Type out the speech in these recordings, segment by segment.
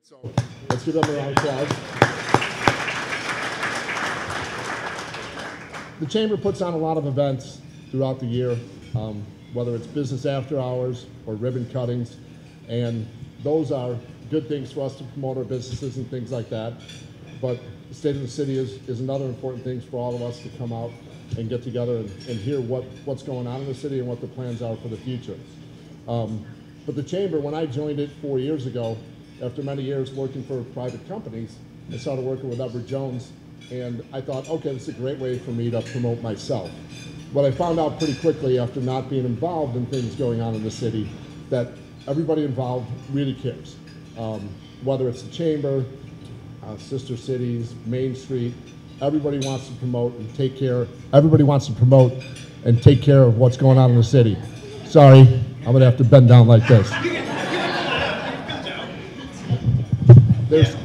So let's give them a round of applause. The Chamber puts on a lot of events throughout the year, whether it's business after hours or ribbon cuttings, and those are good things for us to promote our businesses and things like that. But the State of the City is another important thing for all of us to come out and get together and hear what's going on in the city and what the plans are for the future. But the Chamber, when I joined it 4 years ago, after many years working for private companies, I started working with Edward Jones, and I thought, okay, this is a great way for me to promote myself. But I found out pretty quickly after not being involved in things going on in the city that everybody involved really cares. Whether it's the Chamber, sister cities, Main Street, everybody wants to promote and take care. Everybody wants to promote and take care of what's going on in the city. Sorry, I'm gonna have to bend down like this.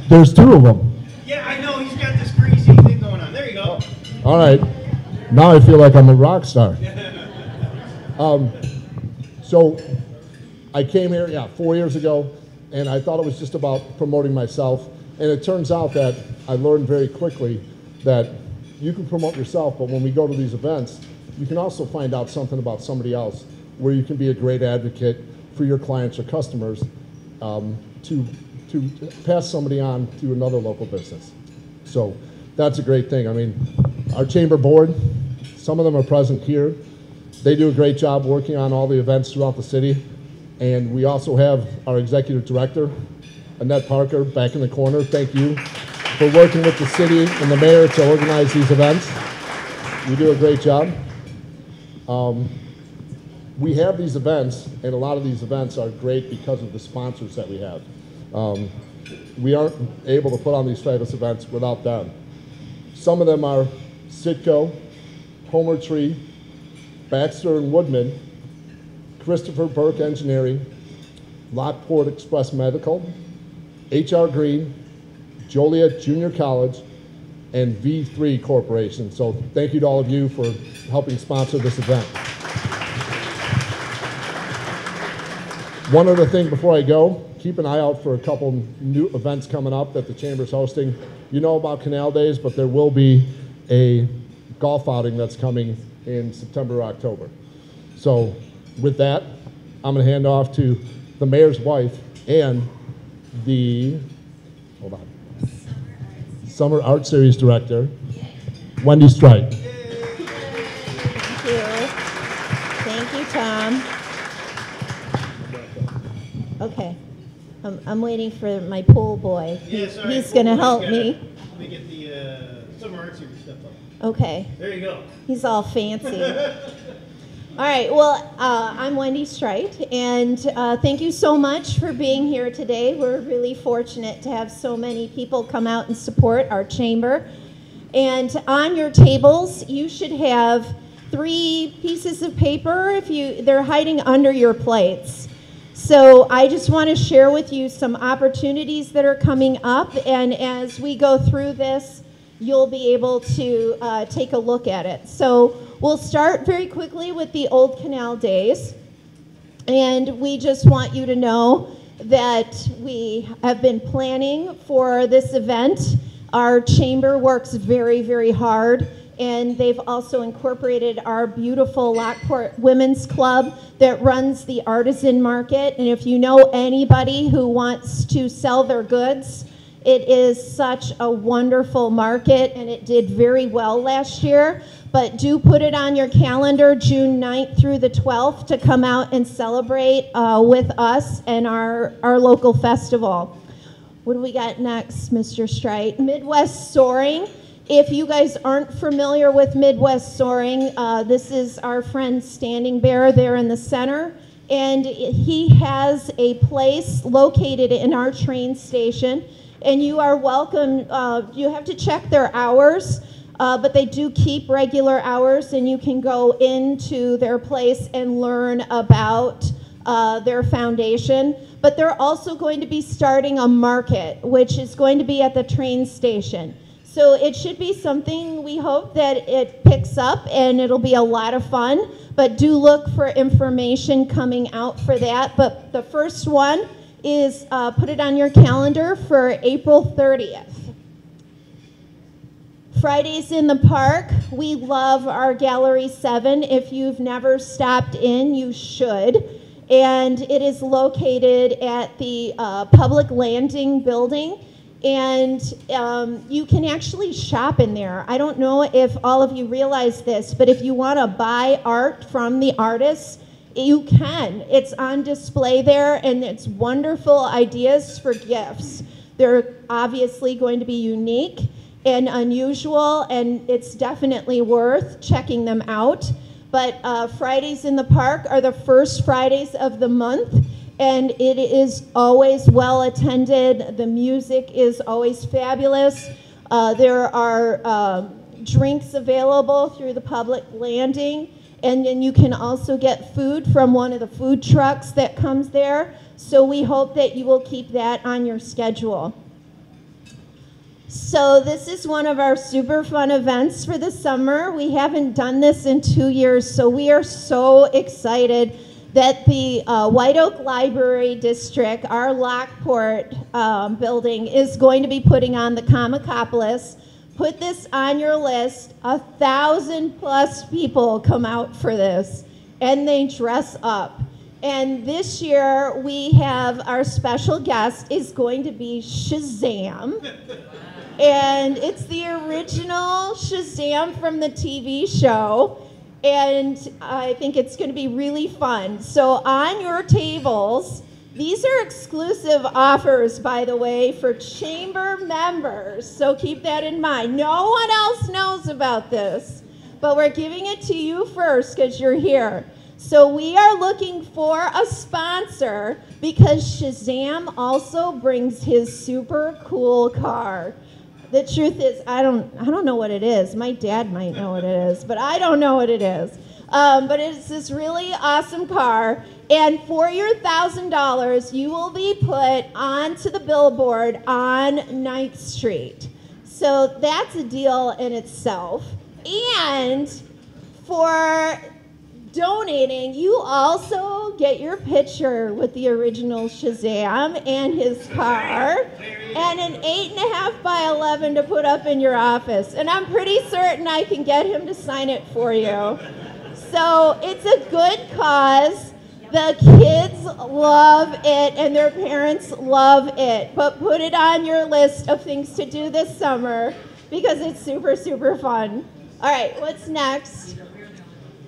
There's two of them. Yeah, I know, he's got this crazy thing going on. There you go. All right, now I feel like I'm a rock star. So I came here, 4 years ago, and I thought it was just about promoting myself. And it turns out that I learned very quickly that you can promote yourself, but when we go to these events, you can also find out something about somebody else where you can be a great advocate for your clients or customers to pass somebody on to another local business. So that's a great thing. I mean, our Chamber board, some of them are present here. They do a great job working on all the events throughout the city. And we also have our executive director, Annette Parker, back in the corner. Thank you for working with the city and the mayor to organize these events. You do a great job. We have these events, and a lot of these events are great because of the sponsors that we have. We aren't able to put on these fabulous events without them. Some of them are Sitco, Homer Tree, Baxter and Woodman, Christopher Burke Engineering, Lockport Express Medical, HR Green, Joliet Junior College, and V3 Corporation. So thank you to all of you for helping sponsor this event. One other thing before I go, keep an eye out for a couple new events coming up that the Chamber's hosting. You know about Canal Days, but there will be a golf outing that's coming in September or October. So with that, I'm going to hand off to the mayor's wife and the Summer Art Series director, Wendy Strite. Thank you. Thank you, Tom. Okay. I'm waiting for my pool boy. He's going to help me. Let me get the Summer Art Series stuff up. Okay. There you go. He's all fancy. All right, well, I'm Wendy Strite, and thank you so much for being here today. We're really fortunate to have so many people come out and support our Chamber. And on your tables, you should have 3 pieces of paper. They're hiding under your plates. So I just want to share with you some opportunities that are coming up, and as we go through this, you'll be able to take a look at it. So we'll start very quickly with the Old Canal Days, and we just want you to know that we have been planning for this event. Our Chamber works very, very hard, and they've also incorporated our beautiful Lockport Women's Club that runs the artisan market. And if you know anybody who wants to sell their goods, it is such a wonderful market, and it did very well last year. But do put it on your calendar, June 9th through the 12th, to come out and celebrate with us and our local festival. What do we got next, Mr. Strite? Midwest Soaring. If you guys aren't familiar with Midwest Soaring, this is our friend Standing Bear there in the center. And he has a place located in our train station. And you are welcome. You have to check their hours, but they do keep regular hours, and you can go into their place and learn about their foundation. But they're also going to be starting a market, which is going to be at the train station. So it should be something, we hope that it picks up, and it'll be a lot of fun. But do look for information coming out for that. But the first one is put it on your calendar for April 30th. Fridays in the Park, we love our Gallery 7. If you've never stopped in, you should. And it is located at the Public Landing building. And you can actually shop in there. I don't know if all of you realize this, but if you want to buy art from the artists, you can. It's on display there, and it's wonderful ideas for gifts. They're obviously going to be unique and unusual, and it's definitely worth checking them out. But Fridays in the Park are the first Fridays of the month, and it is always well attended. The music is always fabulous. There are drinks available through the Public Landing, and then you can also get food from one of the food trucks that comes there. So we hope that you will keep that on your schedule. So this is one of our super fun events for the summer. We haven't done this in 2 years, so we are so excited that the White Oak Library District, our Lockport building, is going to be putting on the Comicopolis. Put this on your list. 1,000+ people come out for this, and they dress up. And this year, we have our special guest is going to be Shazam. And it's the original Shazam from the TV show. And I think it's going to be really fun. So on your tables, these are exclusive offers, by the way, for chamber members. So keep that in mind. No one else knows about this, but we're giving it to you first because you're here. So we are looking for a sponsor because Shazam also brings his super cool car. The truth is, I don't know what it is. My dad might know what it is, but I don't know what it is. But it's this really awesome car, and for your $1,000, you will be put onto the billboard on 9th Street. So that's a deal in itself. And for donating, you also get your picture with the original Shazam and his car, and an 8.5 by 11 to put up in your office. And I'm pretty certain I can get him to sign it for you. So it's a good cause. The kids love it, and their parents love it. But put it on your list of things to do this summer because it's super, super fun. All right, what's next?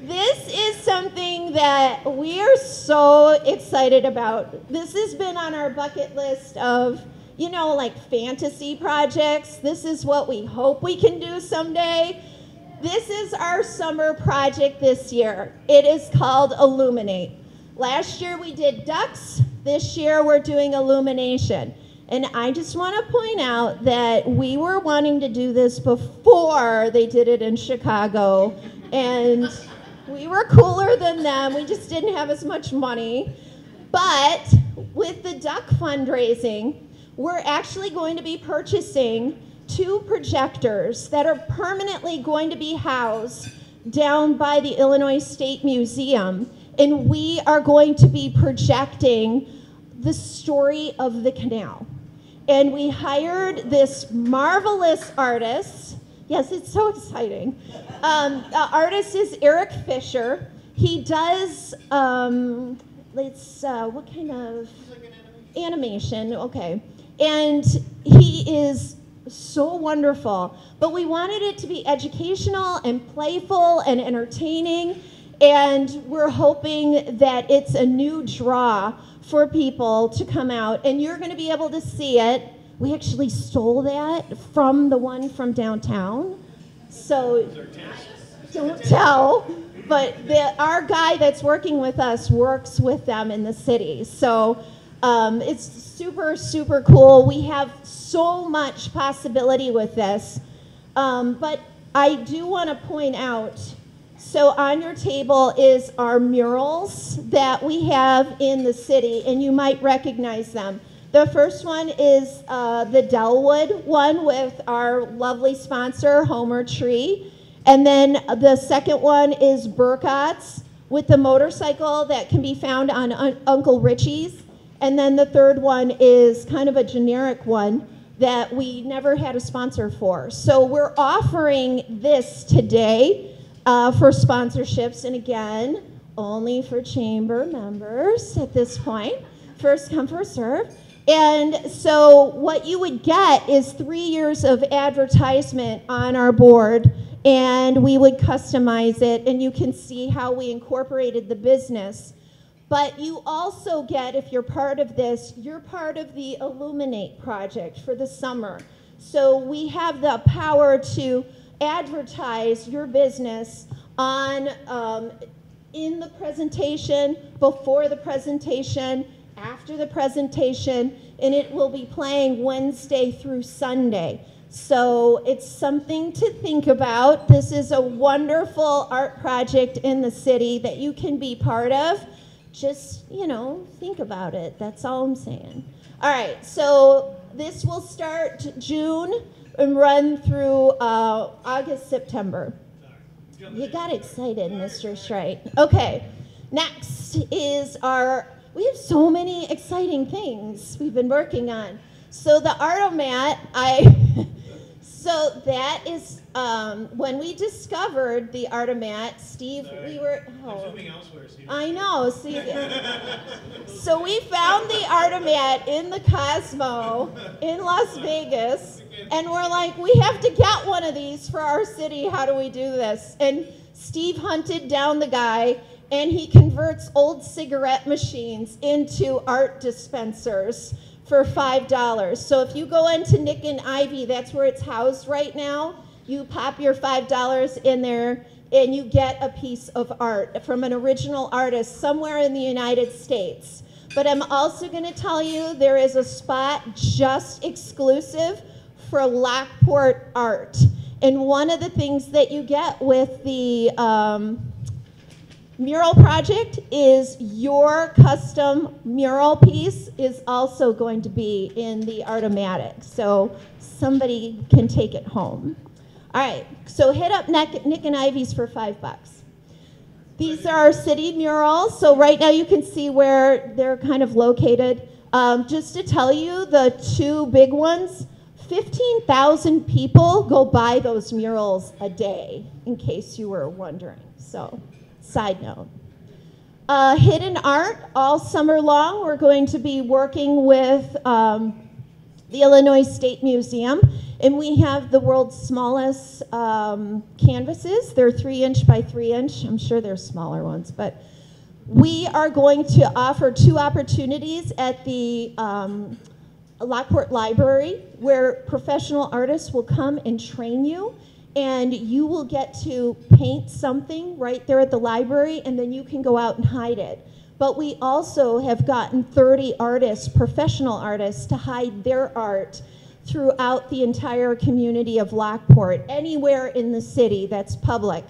This is something that we are so excited about. This has been on our bucket list of, you know, like fantasy projects. This is what we hope we can do someday. This is our summer project this year. It is called Illuminate. Last year we did ducks. This year we're doing illumination. And I just want to point out that we were wanting to do this before they did it in Chicago. And we were cooler than them. We just didn't have as much money. But with the duck fundraising, we're actually going to be purchasing 2 projectors that are permanently going to be housed down by the Illinois State Museum. And we are going to be projecting the story of the canal. And we hired this marvelous artist. Yes, it's so exciting. The artist is Eric Fisher. He does, what kind of? Animation, okay. And he is so wonderful. But we wanted it to be educational and playful and entertaining. And we're hoping that it's a new draw for people to come out. And you're going to be able to see it. We actually stole that from the one from downtown. So don't tell. But our guy that's working with us works with them in the city. So it's super, super cool. We have so much possibility with this. But I do want to point out, so on your table is our murals that we have in the city, and you might recognize them. The first one is the Dellwood one with our lovely sponsor, Homer Tree. And then the second one is Burcott's with the motorcycle that can be found on Uncle Richie's. And then the third one is kind of a generic one that we never had a sponsor for. So we're offering this today for sponsorships, and again, only for chamber members at this point. First come, first serve. And so what you would get is 3 years of advertisement on our board, and we would customize it, and you can see how we incorporated the business. But you also get, if you're part of this, you're part of the Illuminate project for the summer. So we have the power to advertise your business on in the presentation, before the presentation, after the presentation, and it will be playing Wednesday through Sunday. So it's something to think about. This is a wonderful art project in the city that you can be part of. Just, you know, think about it. That's all I'm saying. All right, so this will start June and run through August, September. You got excited, Mr. Streit. Okay, next is we have so many exciting things we've been working on. So the Artomat, so that is, when we discovered the Artomat, Steve, we were, Zooming elsewhere, Steve. I know, see. So we found the Artomat in the Cosmo in Las Vegas, and we're like, we have to get one of these for our city. How do we do this? And Steve hunted down the guy, and he converts old cigarette machines into art dispensers for $5. So if you go into Nick and Ivy, that's where it's housed right now. You pop your $5 in there, and you get a piece of art from an original artist somewhere in the United States. But I'm also going to tell you there is a spot just exclusive for Lockport art. And one of the things that you get with the mural project is your custom mural piece is also going to be in the Artomatic. So somebody can take it home. All right, so hit up Nick and Ivy's for $5. These are our city murals. So right now you can see where they're kind of located. Just to tell you, the two big ones, 15,000 people go by those murals a day, in case you were wondering. So, side note. Hidden art, all summer long, we're going to be working with the Illinois State Museum, and we have the world's smallest canvases. They're 3-inch by 3-inch. I'm sure there's smaller ones, but we are going to offer 2 opportunities at the Lockport Library, where professional artists will come and train you, and you will get to paint something right there at the library, and then you can go out and hide it. But we also have gotten 30 artists, professional artists, to hide their art throughout the entire community of Lockport, anywhere in the city that's public.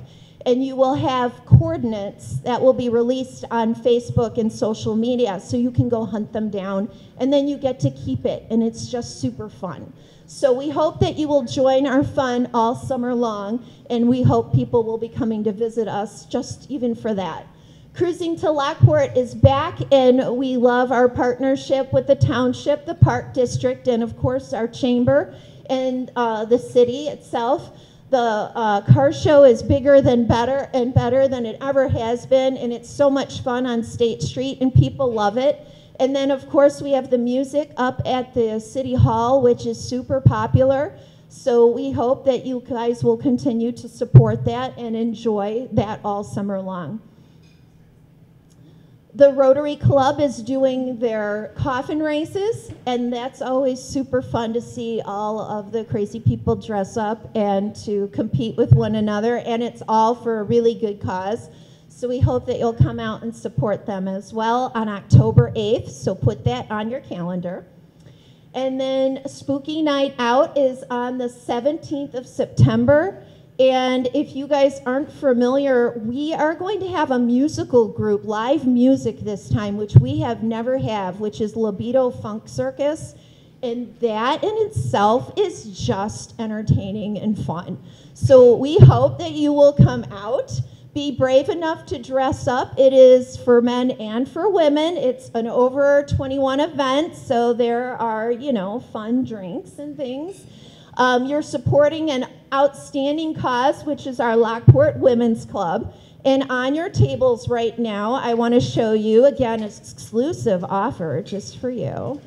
And you will have coordinates that will be released on Facebook and social media, so you can go hunt them down, and then you get to keep it, and it's just super fun. So we hope that you will join our fun all summer long, and we hope people will be coming to visit us just even for that. Cruising to Lockport is back, and we love our partnership with the township, the park district, and of course our chamber and the city itself. The car show is bigger than better than it ever has been, and it's so much fun on State Street, and people love it. And then, of course, we have the music up at the City Hall, which is super popular. So we hope that you guys will continue to support that and enjoy that all summer long. The Rotary Club is doing their coffin races, and that's always super fun to see all of the crazy people dress up and to compete with one another, and it's all for a really good cause. So we hope that you'll come out and support them as well on October 8th, so put that on your calendar. And then Spooky Night Out is on the 17th of September. And if you guys aren't familiar, we are going to have a musical group, live music this time, which we have never had, which is Libido Funk Circus. And that in itself is just entertaining and fun. So we hope that you will come out. be brave enough to dress up. It is for men and for women. It's an over 21 event, so there are, fun drinks and things. You're supporting an outstanding cause, which is our Lockport Women's Club. And on your tables right now, I want to show you, again, an exclusive offer just for you.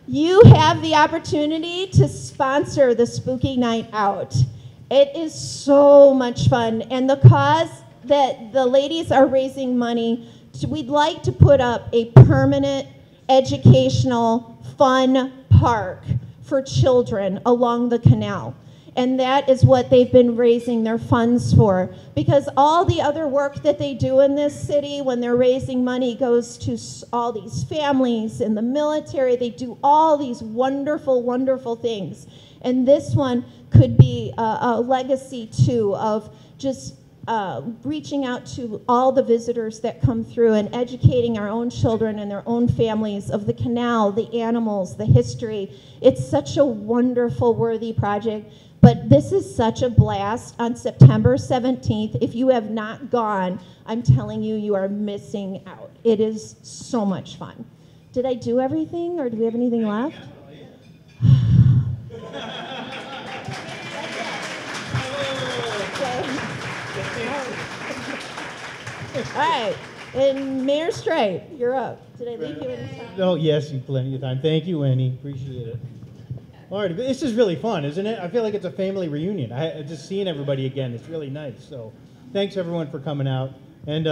You have the opportunity to sponsor the Spooky Night Out. It is so much fun. And the cause that the ladies are raising money, we'd like to put up a permanent, educational, fun park for children along the canal. And that is what they've been raising their funds for. Because all the other work that they do in this city when they're raising money goes to all these families in the military. They do all these wonderful, wonderful things. And this one could be a legacy, too, of just reaching out to all the visitors that come through and educating our own children and their own families of the canal, the animals, the history. It's such a wonderful, worthy project. But this is such a blast on September 17th. If you have not gone, I'm telling you, you are missing out. It is so much fun. Did I do everything, or do we have anything left? All right, and Mayor Strite, you're up. Did I leave you in time? Oh, yes, you plenty of time. Thank you, Wendy. Appreciate it. All right, this is really fun, isn't it? I feel like it's a family reunion. Just seeing everybody again, it's really nice. So thanks, everyone, for coming out. And,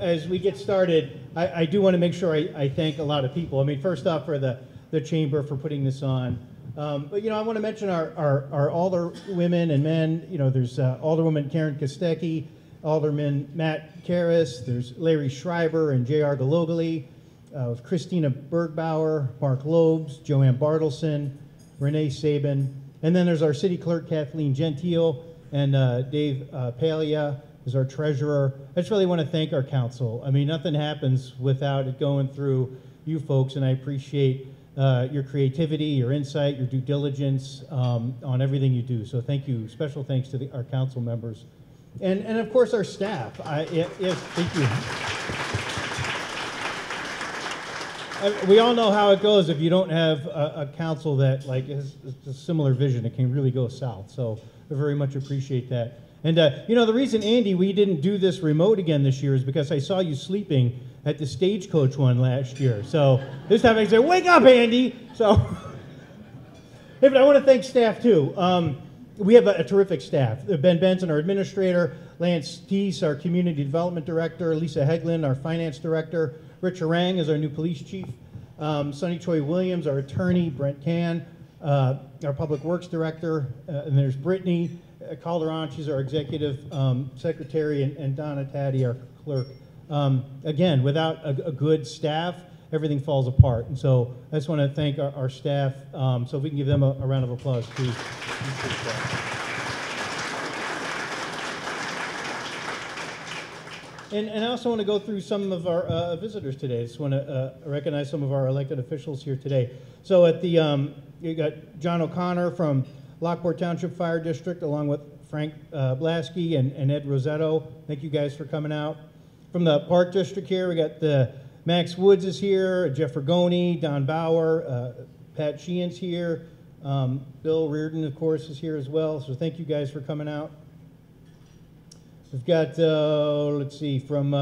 as we get started, I do want to make sure I thank a lot of people. I mean, first off, for the Chamber for putting this on. But, I want to mention our alderwomen and men. There's Alderwoman Karen Kostecki, Alderman Matt Karras, there's Larry Schreiber and J.R. Galogly, Christina Bergbauer, Mark Lobes, Joanne Bartleson, Renee Sabin, and then there's our city clerk, Kathleen Gentile, and Dave Palia is our treasurer. I just really want to thank our council. I mean, nothing happens without it going through you folks, and I appreciate your creativity, your insight, your due diligence on everything you do. So thank you. Special thanks to our council members. And of course, our staff. Yes, thank you. We all know how it goes if you don't have a council that has a similar vision. It can really go south. So I very much appreciate that. And the reason, Andy, we didn't do this remote again this year is because I saw you sleeping at the Stagecoach one last year. So this time I said, "Wake up, Andy!" So, hey, but I want to thank staff too. We have a terrific staff. Ben Benson, our administrator, Lance Teese, our community development director, Lisa Heglin, our finance director, Rich Harang is our new police chief, Sonny Choi Williams, our attorney, Brent Can, our public works director, and there's Brittany Calderon, she's our executive secretary, and Donna Taddy, our clerk. Again, without a good staff, everything falls apart. And so I just want to thank our staff. So if we can give them a round of applause, too. And I also want to go through some of our visitors today. I just want to recognize some of our elected officials here today. So at the, you got John O'Connor from Lockport Township Fire District, along with Frank Blasky and Ed Rosetto. Thank you guys for coming out. From the Park District here, we got Max Woods is here, Jeff Rigoni, Don Bauer, Pat Sheehan's here. Bill Reardon, of course, is here as well. So thank you guys for coming out. We've got, let's see, from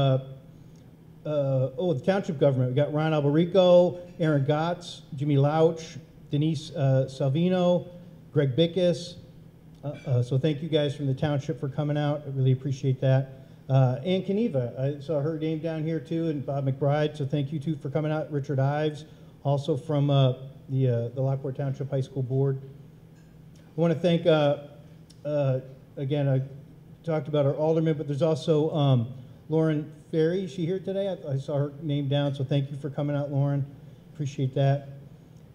the township government. We've got Ron Alberico, Aaron Gotts, Jimmy Lauch, Denise Salvino, Greg Bickus. So thank you guys from the township for coming out. I really appreciate that. Ann Kaniva, I saw her name down here too, and Bob McBride. So thank you too for coming out. Richard Ives, also from the Lockport Township High School Board. I want to thank, again, I talked about our alderman, but there's also Lauren Ferry. Is she here today? I saw her name down, so thank you for coming out, Lauren. Appreciate that.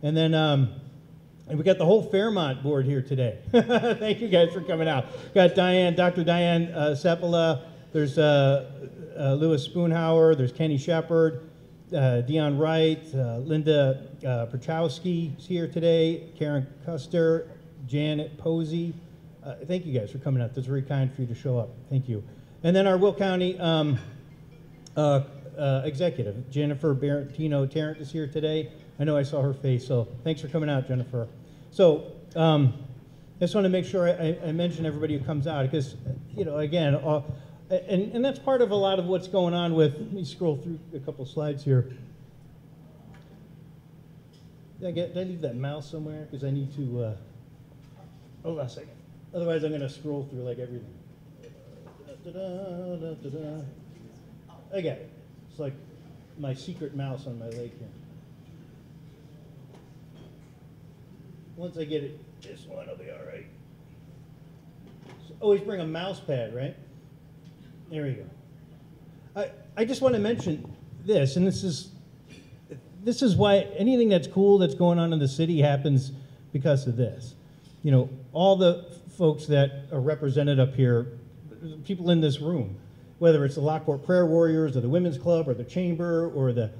And then and we got the whole Fairmont board here today. Thank you guys for coming out. Got Dr. Diane Seppala. There's Louis Spoonhauer. There's Kenny Shepard, Dion Wright, Linda Perchowski is here today. Karen Custer, Janet Posey. Thank you guys for coming out. That's very kind for you to show up. Thank you. And then our Will County executive, Jennifer Barantino Tarrant, is here today. I know I saw her face, so thanks for coming out, Jennifer. So I just want to make sure I mention everybody who comes out, because, you know, again, and that's part of a lot of what's going on with, let me scroll through a couple slides here. Did I leave that mouse somewhere? Because I need to, hold on a second. Otherwise, I'm going to scroll through like everything. I got it. It's like my secret mouse on my leg here. Once I get it, this one will be all right. So always bring a mouse pad, right? There we go. I just want to mention this, and this is why anything that's cool that's going on in the city happens because of this. You know, all the folks that are represented up here, people in this room, whether it's the Lockport Prayer Warriors or the Women's Club or the Chamber or the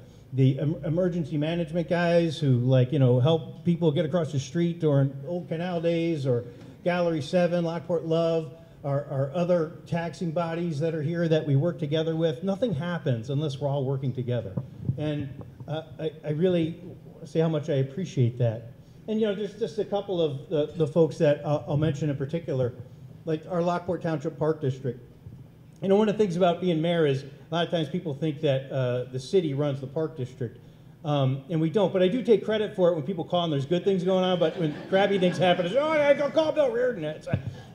emergency management guys who, like, you know, help people get across the street during Old Canal Days, or Gallery 7, Lockport Love, our other taxing bodies that are here that we work together with. Nothing happens unless we're all working together. And I really say how much I appreciate that. And, you know, there's just a couple of the folks that I'll mention in particular, like our Lockport Township Park District. You know, one of the things about being mayor is a lot of times people think that the city runs the park district, and we don't. But I do take credit for it when people call and there's good things going on, but when crappy things happen, it's, oh, I go call Bill Reardon.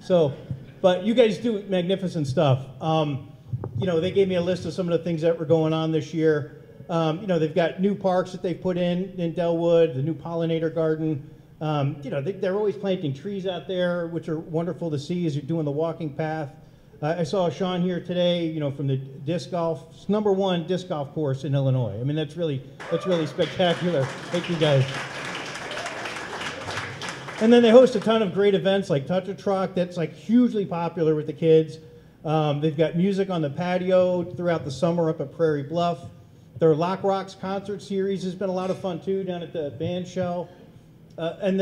So, but you guys do magnificent stuff. You know, they gave me a list of some of the things that were going on this year. You know, they've got new parks that they've put in Delwood, the new pollinator garden. You know, they're always planting trees out there, which are wonderful to see as you're doing the walking path. I saw Sean here today, you know, from the disc golf, #1 disc golf course in Illinois. I mean, that's really spectacular. Thank you, guys. And then they host a ton of great events like Touch a Truck. That's like hugely popular with the kids. They've got music on the patio throughout the summer up at Prairie Bluff. Their Lock Rocks concert series has been a lot of fun too down at the band shell. And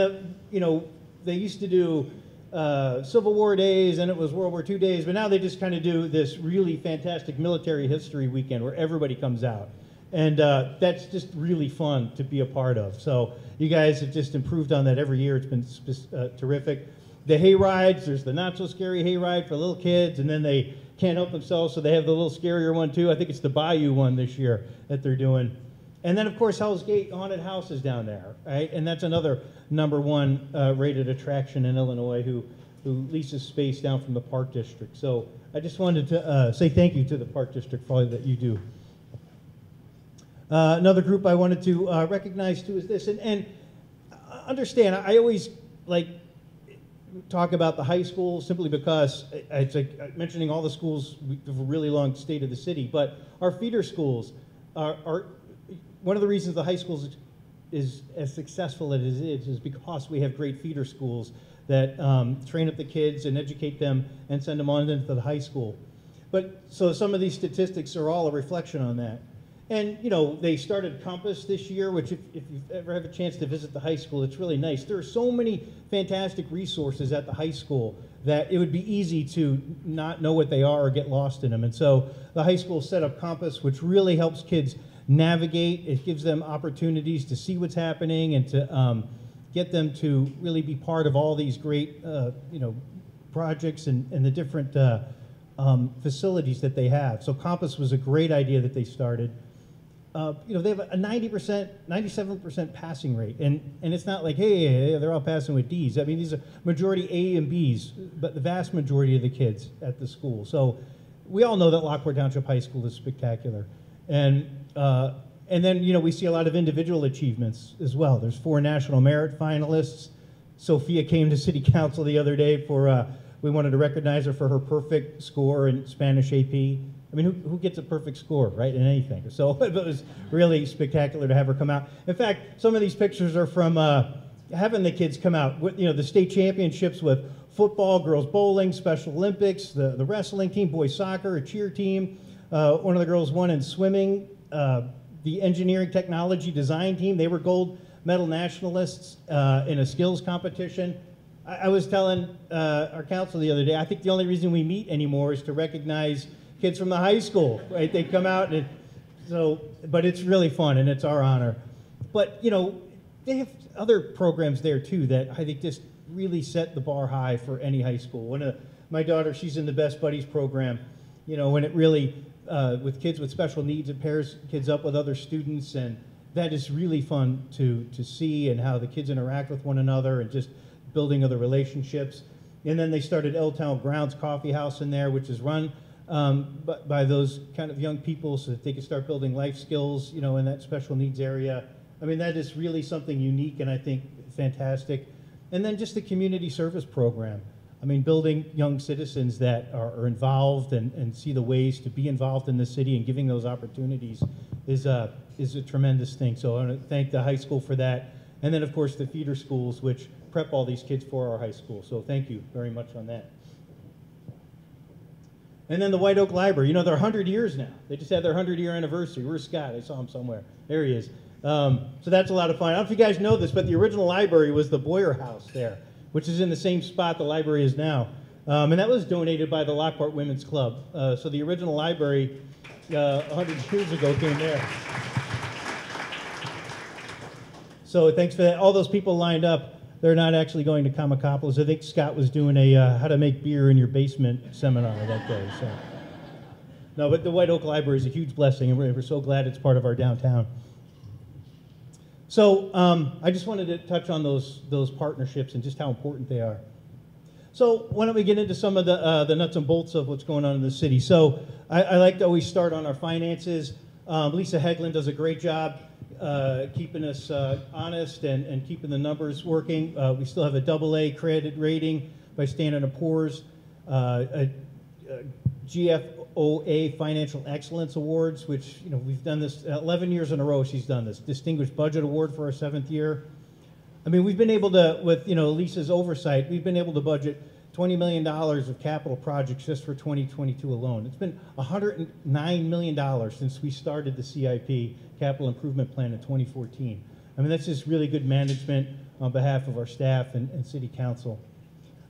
you know, they used to do Civil War days, and it was World War II days, but now they just kind of do this really fantastic military history weekend where everybody comes out. And that's just really fun to be a part of. So you guys have just improved on that every year. It's been terrific. The hay rides, there's the not so scary hay ride for little kids, and then they can't help themselves, so they have the little scarier one too. I think it's the Bayou one this year that they're doing. And then, of course, Hell's Gate Haunted House is down there, right? And that's another #1 rated attraction in Illinois who leases space down from the Park District. So I just wanted to say thank you to the Park District for all that you do. Another group I wanted to recognize too is this, and understand, I always like talk about the high school simply because it's like mentioning all the schools. We have a really long state of the city, but our feeder schools are one of the reasons the high school is as successful as it is because we have great feeder schools that train up the kids and educate them and send them on into the high school. But so some of these statistics are all a reflection on that. And, you know, they started Compass this year, which if you ever have a chance to visit the high school, it's really nice. There are so many fantastic resources at the high school that it would be easy to not know what they are or get lost in them. And so the high school set up Compass, which really helps kids navigate. It gives them opportunities to see what's happening and to get them to really be part of all these great, you know, projects and the different facilities that they have. So Compass was a great idea that they started. You know, they have a 90%, 97% passing rate, and it's not like, hey, they're all passing with D's. I mean, these are majority A and B's, but the vast majority of the kids at the school. So we all know that Lockport Township High School is spectacular, and then, you know, we see a lot of individual achievements as well. There's 4 national merit finalists. Sophia came to City Council the other day for we wanted to recognize her for her perfect score in Spanish AP. I mean, who gets a perfect score, right, in anything? So it was really spectacular to have her come out. In fact, some of these pictures are from having the kids come out. You know, the state championships with football, girls bowling, Special Olympics, the wrestling team, boys soccer, a cheer team. One of the girls won in swimming. The engineering technology design team, they were gold medal nationalists in a skills competition. I was telling our council the other day, I think the only reason we meet anymore is to recognize kids from the high school, right? They come out and but it's really fun and it's our honor. But, you know, they have other programs there too that I think just really set the bar high for any high school. My daughter, she's in the Best Buddies program, you know, when it really, with kids with special needs, it pairs kids up with other students, and that is really fun to see, and how the kids interact with one another and just building other relationships. And then they started L Town Grounds Coffee House in there, which is run by those kind of young people so that they can start building life skills, you know, in that special needs area. I mean, that is really something unique and I think fantastic. And then just the community service program. I mean, building young citizens that are involved and see the ways to be involved in the city and giving those opportunities is a tremendous thing. So I want to thank the high school for that. And then, of course, the feeder schools, which prep all these kids for our high school. So thank you very much on that. And then the White Oak Library. You know, they're 100 years now. They just had their 100-year anniversary. Where's Scott? I saw him somewhere. There he is. So that's a lot of fun. I don't know if you guys know this, but the original library was the Boyer House there, which is in the same spot the library is now. And that was donated by the Lockport Women's Club. So the original library 100 years ago came there. So thanks for that. All those people lined up, they're not actually going to Comicopoulos. I think Scott was doing a how to make beer in your basement seminar that day. So. No, but the White Oak Library is a huge blessing, and we're so glad it's part of our downtown. So I just wanted to touch on those partnerships and just how important they are. So why don't we get into some of the nuts and bolts of what's going on in the city. So I like to always start on our finances. Lisa Hegland does a great job keeping us honest and keeping the numbers working. We still have a AA credit rating by Standard & Poor's, a GFOA Financial Excellence Awards, which, you know, we've done this 11 years in a row. She's done this Distinguished Budget Award for our 7th year. I mean, we've been able to, with, you know, Lisa's oversight, we've been able to budget $20 million of capital projects just for 2022 alone. It's been $109 million since we started the CIP, Capital Improvement Plan, in 2014. I mean, that's just really good management on behalf of our staff and City Council.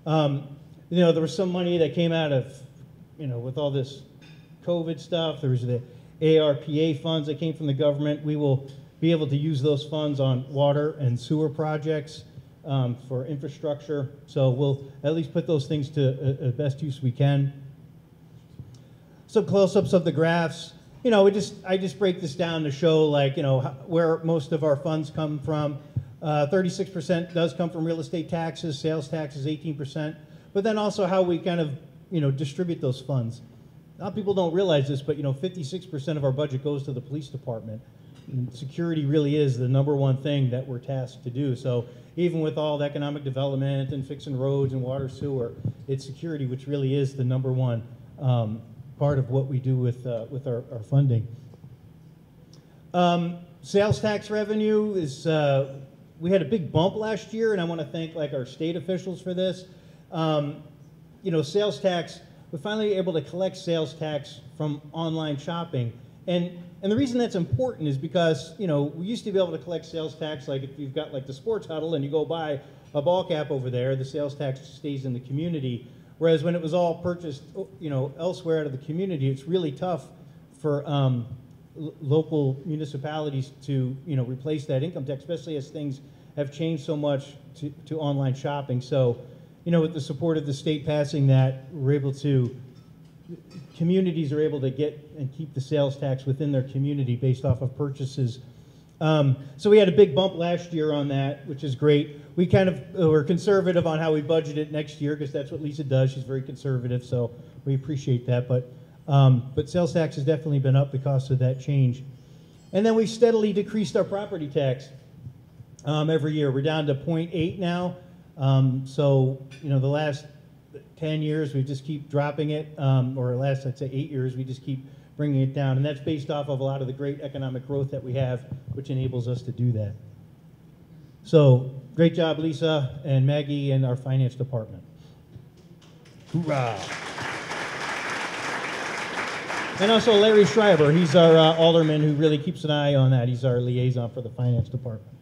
You know, there was some money that came out of, you know, with all this COVID stuff. There was the ARPA funds that came from the government. We will be able to use those funds on water and sewer projects for infrastructure. So we'll at least put those things to best use we can. Some close-ups of the graphs. You know, I just break this down to show, like, you know, where most of our funds come from. 36% does come from real estate taxes, sales taxes 18%, but then also how we kind of, you know, distribute those funds. A lot of people don't realize this, but, you know, 56% of our budget goes to the police department. And security really is the #1 thing that we're tasked to do. So even with all the economic development and fixing roads and water, sewer, it's security which really is the #1 part of what we do with our funding. Sales tax revenue is, we had a big bump last year, and I want to thank, like, our state officials for this. You know, sales tax, we're finally able to collect sales tax from online shopping. And the reason that's important is because, you know, we used to be able to collect sales tax, like if you've got like the sports huddle and you go buy a ball cap over there, the sales tax stays in the community. Whereas when it was all purchased, you know, elsewhere out of the community, it's really tough for local municipalities to, you know, replace that income tax, especially as things have changed so much to online shopping. So, you know, with the support of the state passing that, we're able to, communities are able to get and keep the sales tax within their community based off of purchases. So we had a big bump last year on that, which is great. We kind of were conservative on how we budget it next year because that's what Lisa does. She's very conservative, so we appreciate that. But sales tax has definitely been up because of that change. And then we steadily decreased our property tax every year. We're down to 0.8 now. So, you know, the last 10 years, we just keep dropping it, or last, I'd say 8 years, we just keep bringing it down. And that's based off of a lot of the great economic growth that we have, which enables us to do that. So, great job, Lisa and Maggie and our finance department. Hoorah! And also Larry Schreiber, he's our alderman who really keeps an eye on that. He's our liaison for the finance department.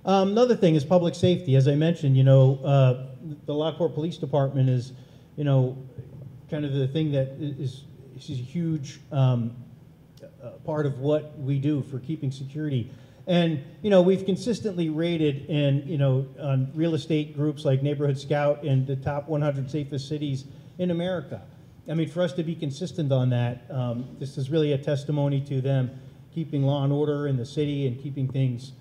Another thing is public safety. As I mentioned, the Lockport Police Department is, kind of the thing that is a huge part of what we do for keeping security. And, we've consistently rated on real estate groups like Neighborhood Scout in the top 100 safest cities in America. I mean, for us to be consistent on that, this is really a testimony to them keeping law and order in the city and keeping things,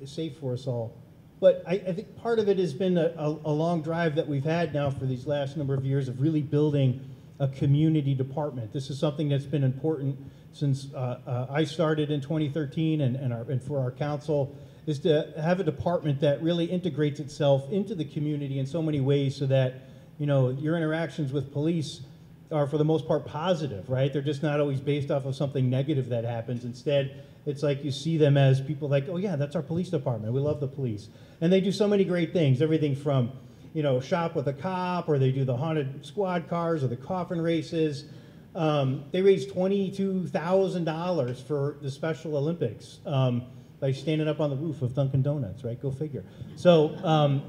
safe for us all. But I think part of it has been a long drive that we've had now for these last number of years of really building a community department. This is something that's been important since I started in 2013, and for our council, is to have a department that really integrates itself into the community in so many ways so that, your interactions with police are for the most part positive, right? They're just not always based off of something negative that happens. Instead, it's like you see them as people like, oh yeah, that's our police department. We love the police. And they do so many great things, everything from, shop with a cop, or they do the haunted squad cars or the coffin races. They raised $22,000 for the Special Olympics by standing up on the roof of Dunkin' Donuts, right? Go figure. So,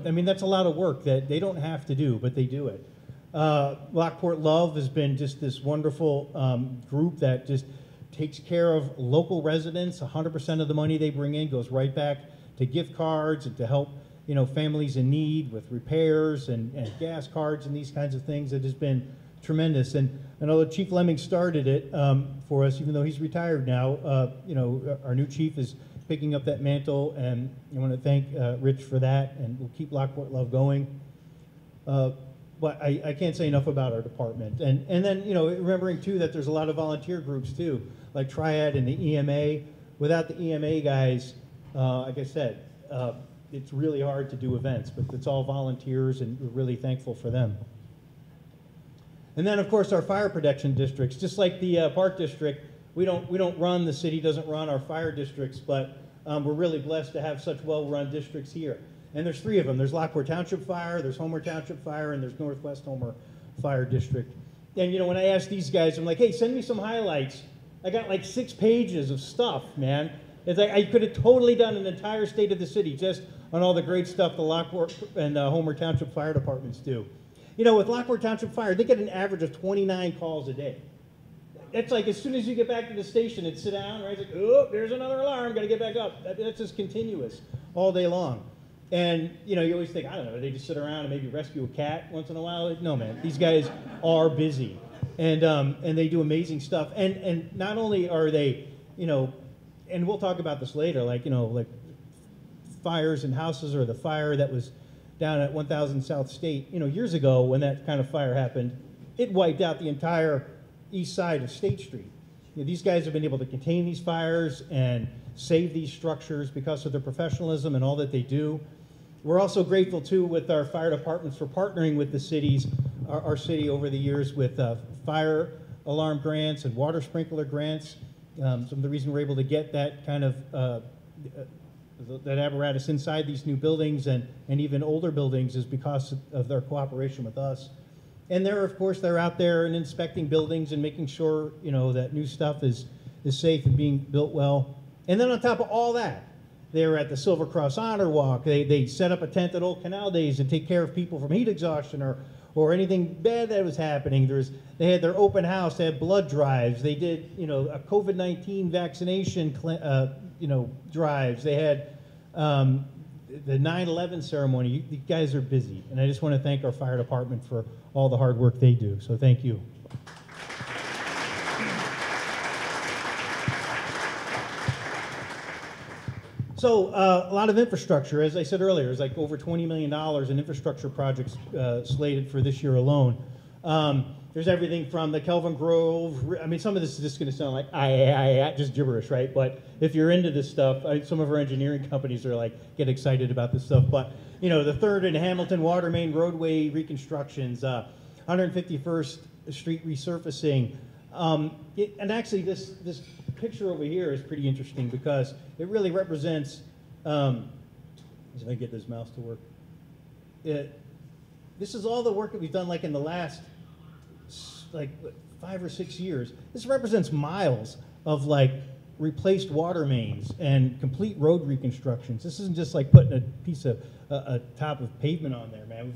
that's a lot of work that they don't have to do, but they do it. Lockport Love has been just this wonderful group that just takes care of local residents. 100% of the money they bring in goes right back to gift cards and to help families in need with repairs and gas cards and these kinds of things. It has been tremendous. And I know that Chief Lemming started it for us, even though he's retired now. Our new chief is picking up that mantle, and I want to thank Rich for that, and we'll keep Lockport Love going. But I can't say enough about our department. And then, remembering too that there's a lot of volunteer groups too, like Triad and the EMA. Without the EMA guys, like I said, it's really hard to do events, but it's all volunteers, and we're really thankful for them. And then, of course, our fire protection districts, just like the Park District, we don't run, the city doesn't run our fire districts, but we're really blessed to have such well-run districts here. And there's 3 of them. There's Lockport Township Fire, there's Homer Township Fire, and there's Northwest Homer Fire District. And, when I asked these guys, I'm like, hey, send me some highlights. I got like 6 pages of stuff, man. It's like I could have totally done an entire state of the city just on all the great stuff the Lockport and Homer Township Fire Departments do. With Lockport Township Fire, they get an average of 29 calls a day. It's like as soon as you get back to the station and sit down, right? It's like, oh, there's another alarm, got to get back up. That's just continuous all day long. And, you always think, I don't know, they just sit around and maybe rescue a cat once in a while? No, man, these guys are busy. And they do amazing stuff. And not only are they, and we'll talk about this later, like fires in houses, or the fire that was down at 1000 South State, years ago when that kind of fire happened, it wiped out the entire east side of State Street. These guys have been able to contain these fires and save these structures because of their professionalism and all that they do. We're also grateful, too, with our fire departments for partnering with the cities, our city over the years with fire alarm grants and water sprinkler grants. Some of the reason we're able to get that kind of that apparatus inside these new buildings and even older buildings is because of their cooperation with us. And of course, they're out there and inspecting buildings and making sure, that new stuff is safe and being built well. And then on top of all that, they were at the Silver Cross Honor Walk. They set up a tent at Old Canal Days and take care of people from heat exhaustion or anything bad that was happening. They had their open house. They had blood drives. They did, a COVID-19 vaccination, drives. They had the 9/11 ceremony. You guys are busy, and I just want to thank our fire department for all the hard work they do. So thank you. So a lot of infrastructure, as I said earlier, there's like over $20 million in infrastructure projects slated for this year alone. There's everything from the Kelvin Grove. I mean, some of this is just going to sound like just gibberish, right? But if you're into this stuff, some of our engineering companies are like, get excited about this stuff. But, the 3rd and Hamilton water main roadway reconstructions, 151st Street resurfacing. And actually, this picture over here is pretty interesting because it really represents, if I get this mouse to work, this is all the work that we've done like in the last 5 or 6 years. This represents miles of like replaced water mains and complete road reconstructions. This isn't just like putting a piece of a top of pavement on there, man.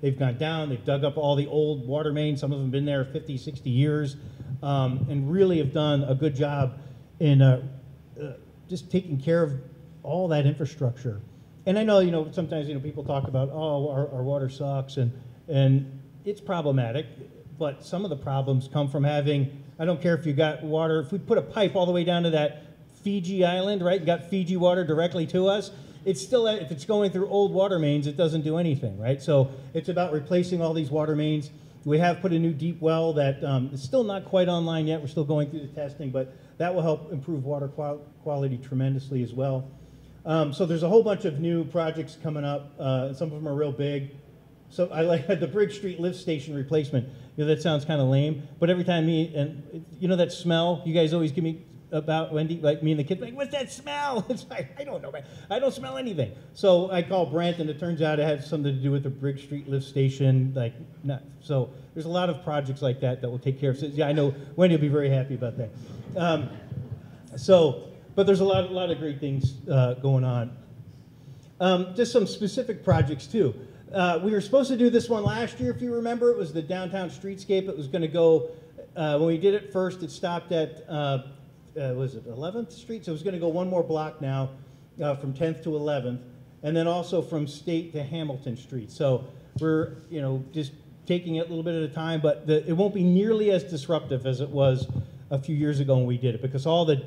They've gone down, they've dug up all the old water mains. Some of them have been there 50, 60 years, and really have done a good job in just taking care of all that infrastructure. And I know, sometimes, people talk about, oh, our water sucks, and it's problematic, but some of the problems come from having, I don't care if you got water, if we put a pipe all the way down to that Fiji island, right, and got Fiji water directly to us, it's still, if it's going through old water mains, it doesn't do anything, right? So it's about replacing all these water mains. We have put a new deep well that is still not quite online yet. We're still going through the testing, but that will help improve water quality tremendously as well. So there's a whole bunch of new projects coming up. Some of them are real big. So I like the Bridge Street lift station replacement. That sounds kind of lame, but every time that smell you guys always give me about, Wendy, like me and the kids, like, what's that smell? It's like, I don't know, man. I don't smell anything. So I call Brent, and it turns out it had something to do with the Bridge Street lift station. So there's a lot of projects like that will take care of it. Yeah, I know Wendy will be very happy about that. But there's a lot of great things going on. Just some specific projects too. We were supposed to do this one last year, if you remember. It was the downtown streetscape. It was going to go, when we did it first, it stopped at, was it 11th Street? So it was going to go one more block now, from 10th to 11th, and then also from State to Hamilton Street. So we're, just taking it a little bit at a time, but it won't be nearly as disruptive as it was a few years ago when we did it, because all the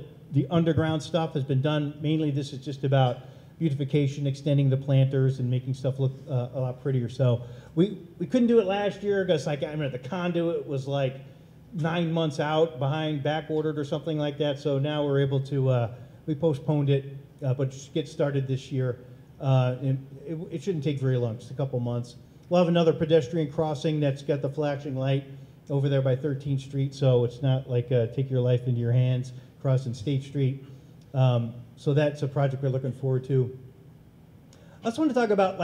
underground stuff has been done. Mainly this is just about beautification, extending the planters, and making stuff look a lot prettier. So we couldn't do it last year because the conduit was like 9 months out back ordered or something like that. So now we're able to, we postponed it, but just get started this year. And it shouldn't take very long, just a couple months. We'll have another pedestrian crossing that's got the flashing light over there by 13th Street, so it's not like take your life into your hands crossing State Street. So that's a project we're looking forward to. I just want to talk about,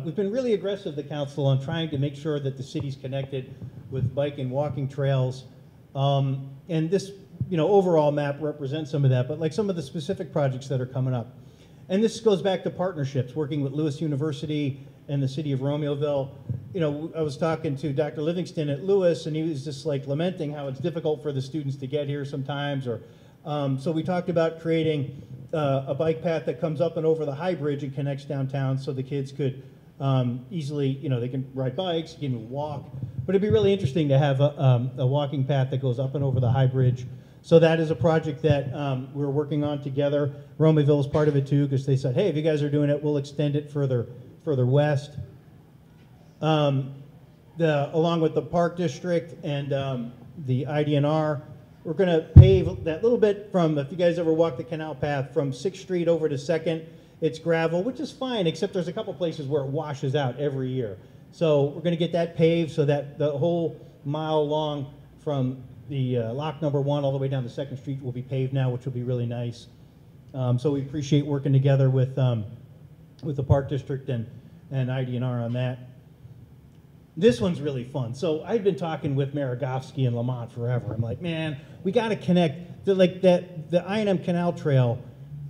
we've been really aggressive, the council, on trying to make sure that the city's connected with bike and walking trails. And this, overall map represents some of that, but some of the specific projects that are coming up. And this goes back to partnerships, working with Lewis University and the city of Romeoville. I was talking to Dr. Livingston at Lewis, and he was just lamenting how it's difficult for the students to get here sometimes. So we talked about creating a bike path that comes up and over the High Bridge and connects downtown, so the kids could easily, they can ride bikes, you can even walk. But it'd be really interesting to have a walking path that goes up and over the High Bridge. So that is a project that we're working on together. Romeoville is part of it too, because they said, hey, if you guys are doing it, we'll extend it further west. Along with the Park District and the IDNR, we're going to pave that little bit from, if you guys ever walk the canal path, from 6th Street over to 2nd. It's gravel, which is fine, except there's a couple places where it washes out every year. So we're going to get that paved so that the whole mile long from the lock number 1 all the way down to 2nd Street will be paved now, which will be really nice. So we appreciate working together with the Park District and IDNR on that. This one's really fun. So I've been talking with Maragofsky and Lamont forever. I'm like, man, we got to connect. The I&M Canal Trail,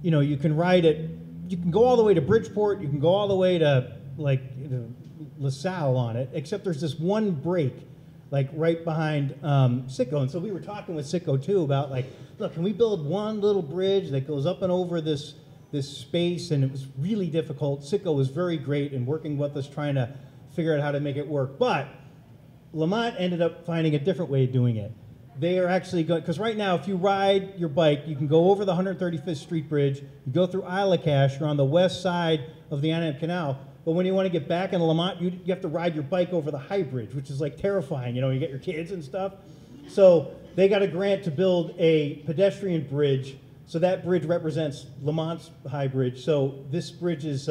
you can ride it. You can go all the way to Bridgeport. You can go all the way to LaSalle on it, except there's this one break, right behind Sitco. And so we were talking with Sitco too about look, can we build one little bridge that goes up and over this space? And it was really difficult. Sitco was very great in working with us, trying to figure out how to make it work. But Lamont ended up finding a different way of doing it. They are actually going, because right now, if you ride your bike, you can go over the 135th Street Bridge, you go through Isle of Cache, you're on the west side of the I&M Canal, but when you want to get back into Lamont, you have to ride your bike over the High Bridge, which is terrifying, you get your kids and stuff. So they got a grant to build a pedestrian bridge, so that bridge represents Lamont's High Bridge. So this bridge is,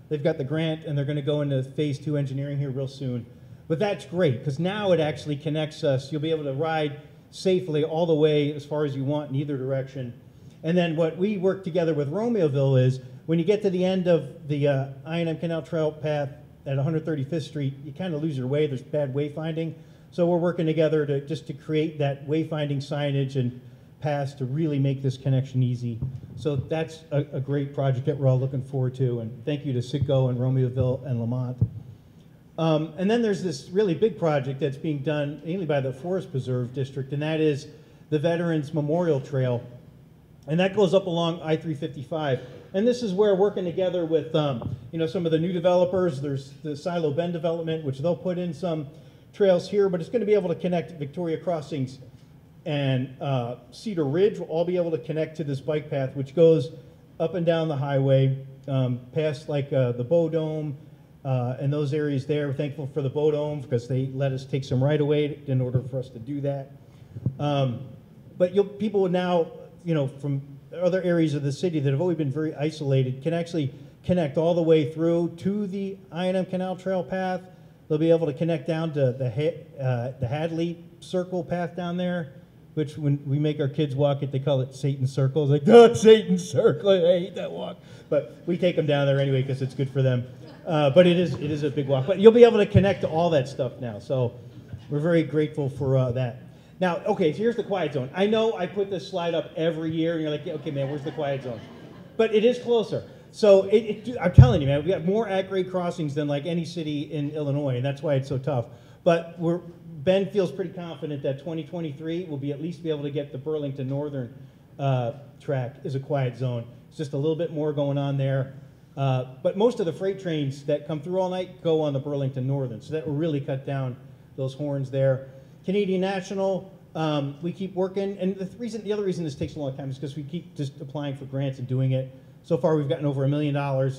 they've got the grant, and they're going to go into phase 2 engineering here real soon. But that's great, because now it actually connects us. You'll be able to ride safely all the way as far as you want in either direction. And then what we work together with Romeoville is, when you get to the end of the I&M Canal Trail path at 135th Street, you kind of lose your way. There's bad wayfinding. So we're working together to create that wayfinding signage and paths to really make this connection easy. So that's a great project that we're all looking forward to. And thank you to Citgo and Romeoville and Lamont. And then there's this really big project that's being done mainly by the Forest Preserve District, and that is the Veterans Memorial Trail. And that goes up along I-355. And this is where, working together with some of the new developers, there's the Silo Bend development, which they'll put in some trails here, but it's going to be able to connect Victoria Crossings and Cedar Ridge will all be able to connect to this bike path, which goes up and down the highway, past like the Bow Dome and those areas there. We're thankful for the Bow Dome because they let us take some right away in order for us to do that. But people would now, from other areas of the city that have always been very isolated can actually connect all the way through to the I&M Canal Trail path. They'll be able to connect down to the Hadley Circle path down there, which when we make our kids walk it, they call it Satan's Circle. It's like, no, it's Satan's Circle. I hate that walk. But we take them down there anyway because it's good for them. But it is a big walk. But you'll be able to connect to all that stuff now. So we're very grateful for that. Now, okay, so here's the quiet zone. I know I put this slide up every year, and you're like, okay, man, where's the quiet zone? But it is closer. So I'm telling you, man, we got more at-grade crossings than like any city in Illinois, and that's why it's so tough. But Ben feels pretty confident that 2023 will at least be able to get the Burlington Northern track as a quiet zone. It's just a little bit more going on there. But most of the freight trains that come through all night go on the Burlington Northern, so that will really cut down those horns there. Canadian National, we keep working, and the other reason this takes a long time is because we keep just applying for grants and doing it. So far, we've gotten over $1 million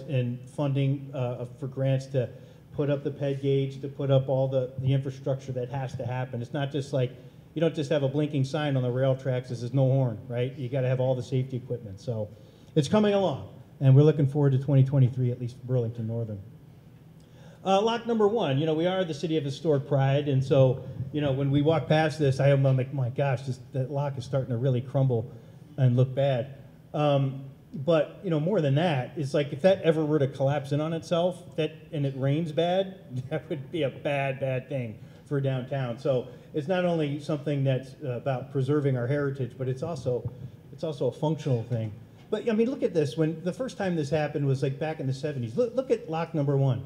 in funding for grants to put up the ped gauge, to put up all the infrastructure that has to happen. It's not just like, you don't just have a blinking sign on the rail tracks that says no horn, right? You got to have all the safety equipment. So it's coming along, and we're looking forward to 2023, at least for Burlington Northern. Lock number 1, we are the city of historic pride, and so, when we walk past this, I'm like, my gosh, that lock is starting to really crumble and look bad. But, more than that, it's like if that ever were to collapse in on itself, and it rains bad, that would be a bad, bad thing for downtown. So it's not only something that's about preserving our heritage, but it's also a functional thing. But, look at this. When the first time this happened was like back in the 70s. Look at lock number 1.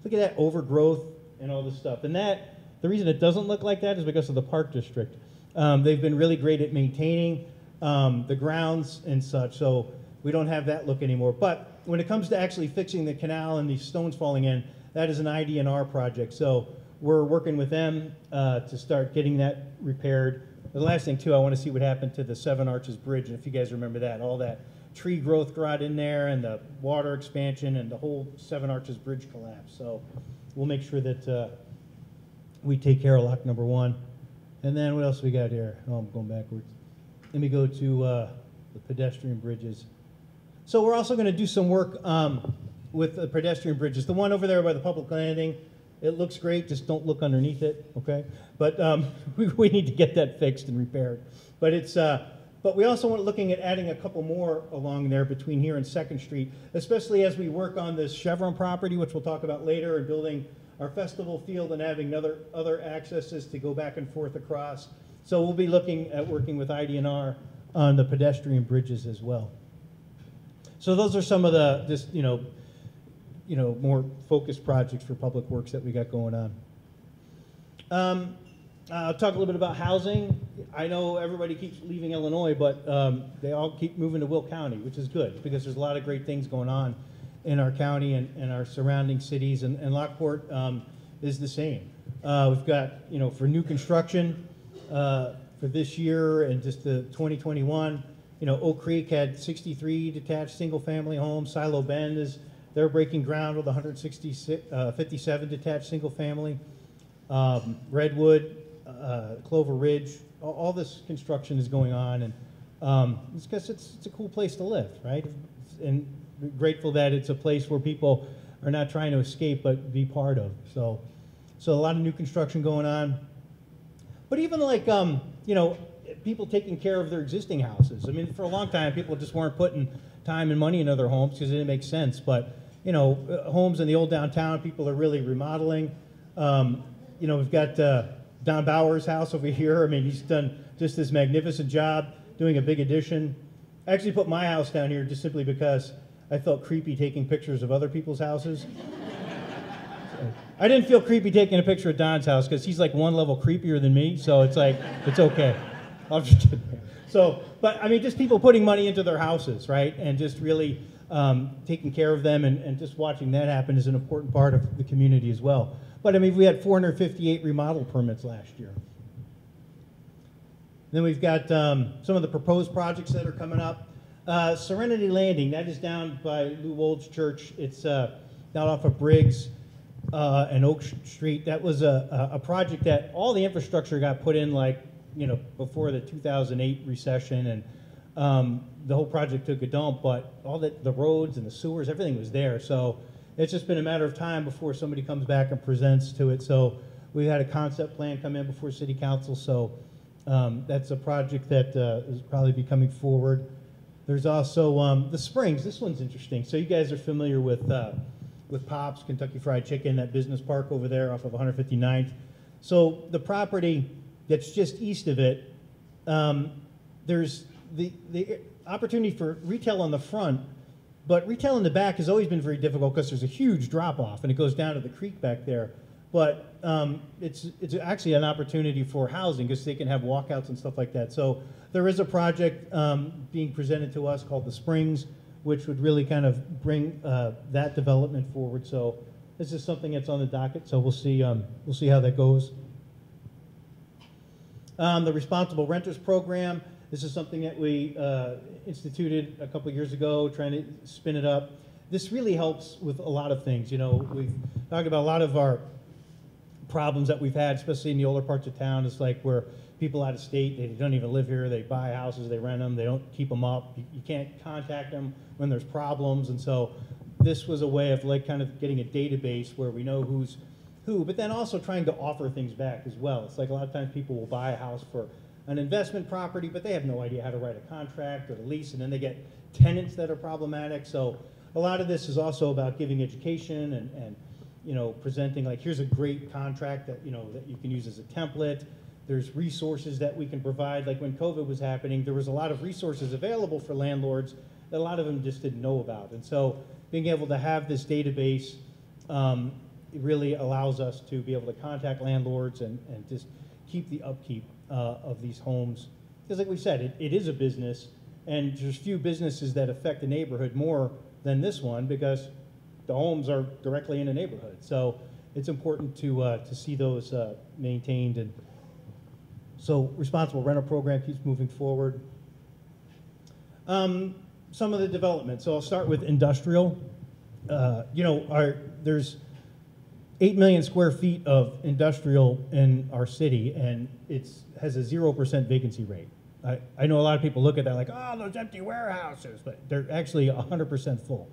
Look at that overgrowth and all this stuff. And the reason it doesn't look like that is because of the park district. They've been really great at maintaining the grounds and such, so we don't have that look anymore. But when it comes to actually fixing the canal and these stones falling in, that is an ID&R project. So we're working with them to start getting that repaired. The last thing, too, I want to see what happened to the Seven Arches Bridge, and if you guys remember that, all that tree growth got in there and the water expansion and the whole Seven Arches Bridge collapsed. So we'll make sure that we take care of lock number 1. And then what else we got here? Oh, I'm going backwards. Let me go to the pedestrian bridges. So we're also going to do some work with the pedestrian bridges. The one over there by the public landing, it looks great, just don't look underneath it, okay? But we need to get that fixed and repaired. But we also want looking at adding a couple more along there between here and 2nd Street, especially as we work on this Chevron property, which we'll talk about later, and building our festival field and having other accesses to go back and forth across. So we'll be looking at working with ID&R on the pedestrian bridges as well. So those are some of the more focused projects for public works that we got going on. I'll talk a little bit about housing. I know everybody keeps leaving Illinois, but they all keep moving to Will County, which is good because there's a lot of great things going on in our county and our surrounding cities, and Lockport is the same. We've got, for new construction for this year and just the 2021, Oak Creek had 63 detached single-family homes. Silo Bend they're breaking ground with 57 detached single-family. Redwood, Clover Ridge, all this construction is going on, and it's because it's a cool place to live, right? And grateful that it's a place where people are not trying to escape but be part of. So a lot of new construction going on. But even like people taking care of their existing houses. I mean, for a long time, people just weren't putting time and money into their homes because it didn't make sense. But homes in the old downtown, people are really remodeling. We've got Don Bauer's house over here. I mean, he's done just this magnificent job doing a big addition. I actually put my house down here just simply because I felt creepy taking pictures of other people's houses. I didn't feel creepy taking a picture of Don's house because he's like one level creepier than me, so it's like, it's okay. I'll just get there. So, but I mean, just people putting money into their houses, right? And just really taking care of them and just watching that happen is an important part of the community as well. But I mean, we had 458 remodel permits last year. Then we've got some of the proposed projects that are coming up. Serenity Landing, that is down by Lou Wold's church. It's down off of Briggs and Oak Street. That was a project that all the infrastructure got put in like, you know, before the 2008 recession, and the whole project took a dump, but all the roads and the sewers, everything was there. So it's just been a matter of time before somebody comes back and presents to it. So we had a concept plan come in before City Council, so that's a project that is probably be coming forward. There's also the Springs. This one's interesting. So you guys are familiar with Pops, Kentucky Fried Chicken, that business park over there off of 159th. So the property that's just east of it, there's the opportunity for retail on the front, but retail in the back has always been very difficult because there's a huge drop-off and it goes down to the creek back there. But it's actually an opportunity for housing because they can have walkouts and stuff like that. So there is a project being presented to us called the Springs, which would really kind of bring that development forward. So this is something that's on the docket. So we'll see how that goes. The Responsible Renters Program. This is something that we instituted a couple years ago, trying to spin it up. This really helps with a lot of things. You know, we've talked about a lot of our problems that we've had, especially in the older parts of town. It's like where people out of state, they don't even live here, they buy houses, they rent them, they don't keep them up. You can't contact them when there's problems, and so this was a way of like kind of getting a database where we know who's who, but then also trying to offer things back as well. It's like a lot of times people will buy a house for an investment property, but they have no idea how to write a contract or a lease, and then they get tenants that are problematic. So a lot of this is also about giving education and you know, presenting like, here's a great contract that, you know, that you can use as a template. There's resources that we can provide. Like when COVID was happening, there was a lot of resources available for landlords that a lot of them just didn't know about. And so being able to have this database it really allows us to be able to contact landlords and just keep the upkeep of these homes. Because like we said, it is a business, and there's few businesses that affect the neighborhood more than this one because the homes are directly in the neighborhood. So it's important to see those maintained. And so Responsible Rental Program keeps moving forward. Some of the development. So I'll start with industrial. You know, there's 8 million square feet of industrial in our city, and it has a 0% vacancy rate. I know a lot of people look at that like, oh, those empty warehouses, but they're actually 100% full.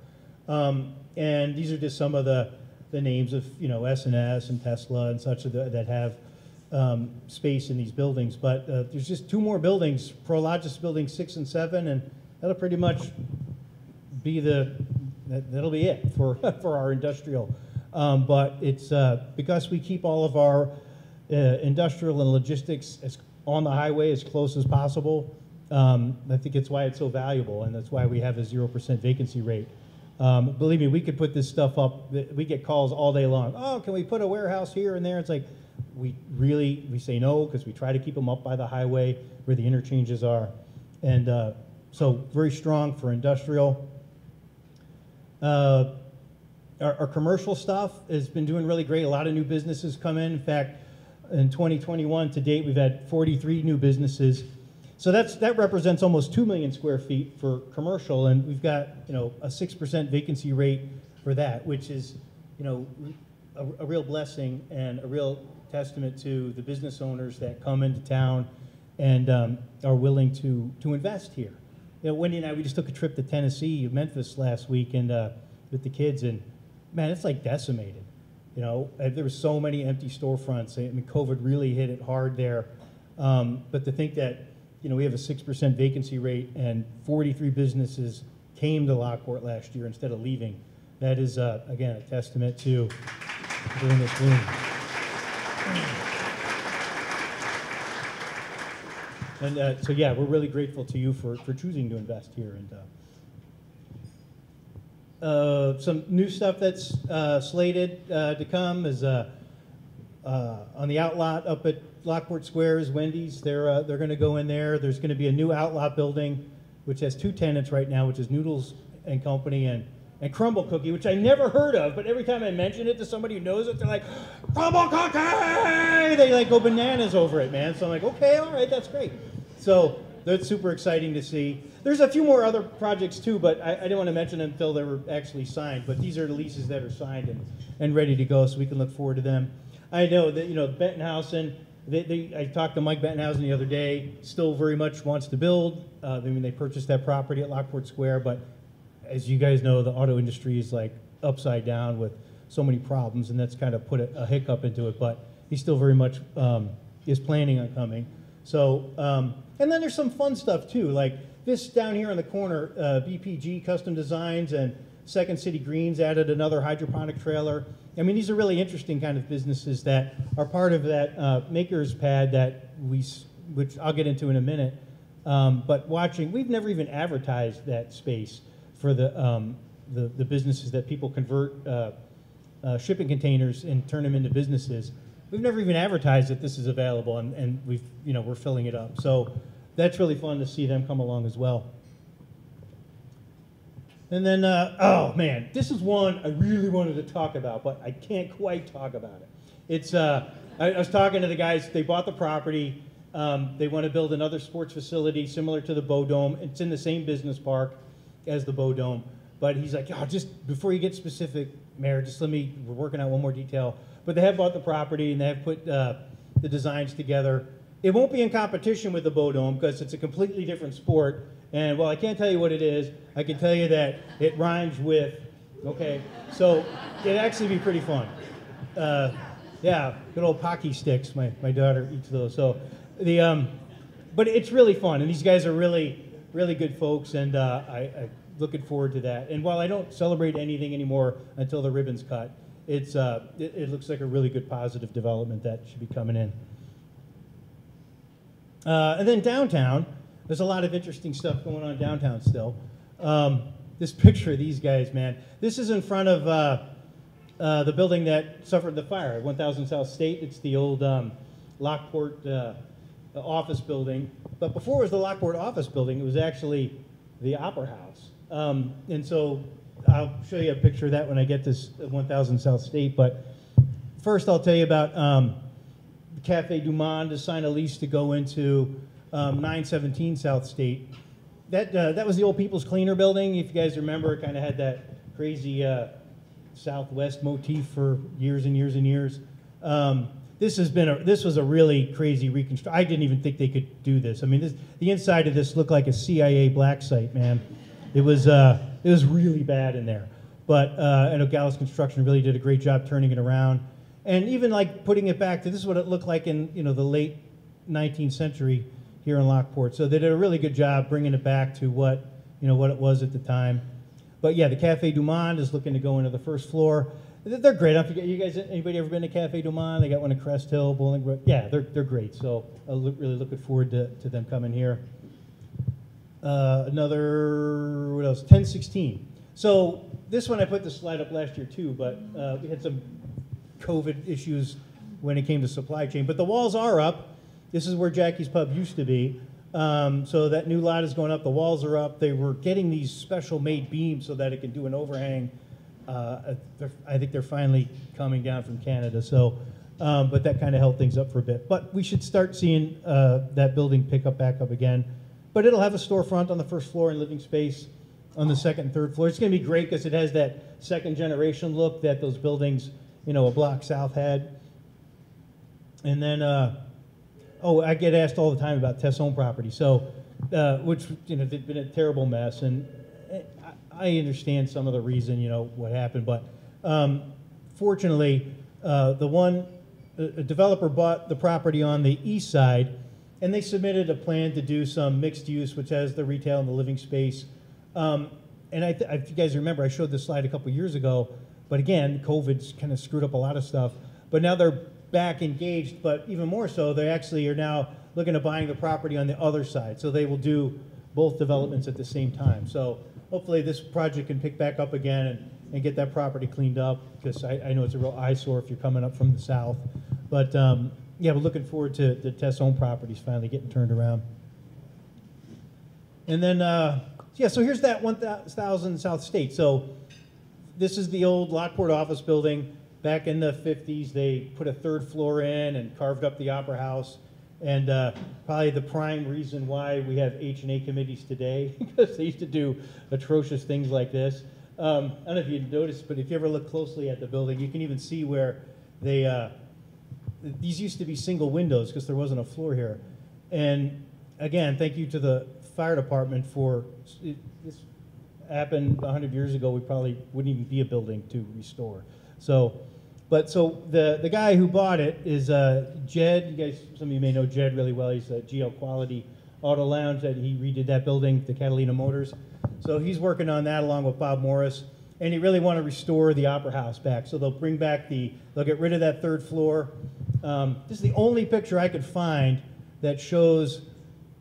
And these are just some of the names of, you know, S&S and Tesla and such that have space in these buildings. But there's just 2 more buildings, Prologis Building 6 and 7, and that'll pretty much be that'll be it for our industrial. But it's because we keep all of our industrial and logistics on the highway as close as possible. I think it's why it's so valuable, and that's why we have a 0% vacancy rate. Believe me, we could put this stuff up. We get calls all day long. Oh, can we put a warehouse here and there? It's like we say no because we try to keep them up by the highway where the interchanges are, and so very strong for industrial. Our commercial stuff has been doing really great. A lot of new businesses come in. In fact, in 2021 to date, we've had 43 new businesses. So that represents almost 2 million square feet for commercial, and we've got, you know, a 6% vacancy rate for that, which is, you know, a real blessing and a real testament to the business owners that come into town and are willing to invest here. You know, Wendy and I, we just took a trip to Tennessee, Memphis last week, and with the kids, and man, it's like decimated. You know, there were so many empty storefronts. I mean, COVID really hit it hard there. But to think that, you know, we have a 6% vacancy rate and 43 businesses came to Lockport last year instead of leaving, that is, again, a testament to doing this boom. And so, yeah, we're really grateful to you for choosing to invest here. And some new stuff that's slated to come is on the outlot up at Lockport Squares, Wendy's. They're going to go in there. There's going to be a new outlot building, which has 2 tenants right now, which is Noodles and Company and Crumble Cookie, which I never heard of, but every time I mention it to somebody who knows it, they're like, Crumble Cookie! They like go bananas over it, man. So I'm like, okay, all right, that's great. So that's super exciting to see. There's a few more other projects too, but I didn't want to mention them until they were actually signed. But these are the leases that are signed and ready to go, so we can look forward to them. I know that, Bettenhausen, I talked to Mike Bettenhausen the other day, still very much wants to build. They purchased that property at Lockport Square, but as you guys know, the auto industry is like upside down with so many problems, and that's kind of put a hiccup into it, but he still very much is planning on coming. So, and then there's some fun stuff too, like this down here in the corner, BPG Custom Designs and Second City Greens added another hydroponic trailer. I mean, these are really interesting kind of businesses that are part of that makers pad that which I'll get into in a minute. But we've never even advertised that space for the businesses that people convert shipping containers and turn them into businesses. We've never even advertised that this is available, and we're filling it up. So that's really fun to see them come along as well. And then, oh man, this is one I really wanted to talk about, but I can't quite talk about it. It's I was talking to the guys. They bought the property. They want to build another sports facility similar to the Bow Dome. It's in the same business park as the Bow Dome. But he's like, just before you get specific, Mayor, we're working out one more detail. But they have bought the property, and they have put the designs together. It won't be in competition with the Bow Dome because it's a completely different sport. And while I can't tell you what it is, I can tell you that it rhymes with, okay? So it'd actually be pretty fun. Yeah, good old Pocky sticks. My daughter eats those. So but it's really fun, and these guys are really, really good folks, and I'm looking forward to that. And while I don't celebrate anything anymore until the ribbon's cut, it looks like a really good positive development that should be coming in. And then downtown, there's a lot of interesting stuff going on downtown still. This picture of these guys, man. This is in front of the building that suffered the fire, 1000 South State. It's the old Lockport office building. But before it was the Lockport office building, it was actually the Opera House. And so I'll show you a picture of that when I get this 1000 South State. But first I'll tell you about Cafe Du Monde to sign a lease to go into 917 South State. That was the old People's Cleaner building. If you guys remember, it kind of had that crazy Southwest motif for years and years and years. This was a really crazy reconstruction. I didn't even think they could do this. I mean, the inside of this looked like a CIA black site, man. It was really bad in there. But I know Gallus Construction really did a great job turning it around, and even like putting it back to this is what it looked like in the late 19th century here in Lockport. So they did a really good job bringing it back to what it was at the time. But yeah, the Cafe Du Monde is looking to go into the first floor. They're great. I forget, you guys, anybody ever been to Cafe Du Monde? They got one in Crest Hill, Bolingbrook. Yeah, they're great. So really looking forward to them coming here. Another, what else? 1016. So this one I put the slide up last year too, but we had some COVID issues when it came to supply chain. But the walls are up. This is where Jackie's Pub used to be. So that new lot is going up. The walls are up. They were getting these special made beams so that it can do an overhang. I think they're finally coming down from Canada. So, but that kind of held things up for a bit. But we should start seeing that building pick up back up again. But it'll have a storefront on the first floor and living space on the second and third floor. It's going to be great because it has that second generation look that those buildings, a block south had. And then, I get asked all the time about Tessone property. So, which, they've been a terrible mess. And I understand some of the reason, what happened. But fortunately, a developer bought the property on the east side, and they submitted a plan to do some mixed use, which has the retail and the living space. And if you guys remember, I showed this slide a couple years ago. But again, COVID's kind of screwed up a lot of stuff. But now they're back engaged, but even more so, they actually are now looking at buying the property on the other side. So they will do both developments at the same time. So hopefully this project can pick back up again and get that property cleaned up, because I know it's a real eyesore if you're coming up from the south. But yeah, we're looking forward to the Tess Home properties finally getting turned around. And then, yeah, so here's that 1000 South State. So this is the old Lockport office building. Back in the 50s, they put a third floor in and carved up the Opera House. And probably the prime reason why we have H&A committees today, because they used to do atrocious things like this. I don't know if you noticed, but if you ever look closely at the building, you can even see where they, these used to be single windows because there wasn't a floor here. And again, thank you to the fire department for, this happened 100 years ago, we probably wouldn't even be a building to restore. So, but so the guy who bought it is Jed. You guys, some of you may know Jed really well. He's a GL Quality Auto Lounge that he redid that building, the Catalina Motors. So he's working on that along with Bob Morris, and he really want to restore the Opera House back. So they'll bring back they'll get rid of that third floor. This is the only picture I could find that shows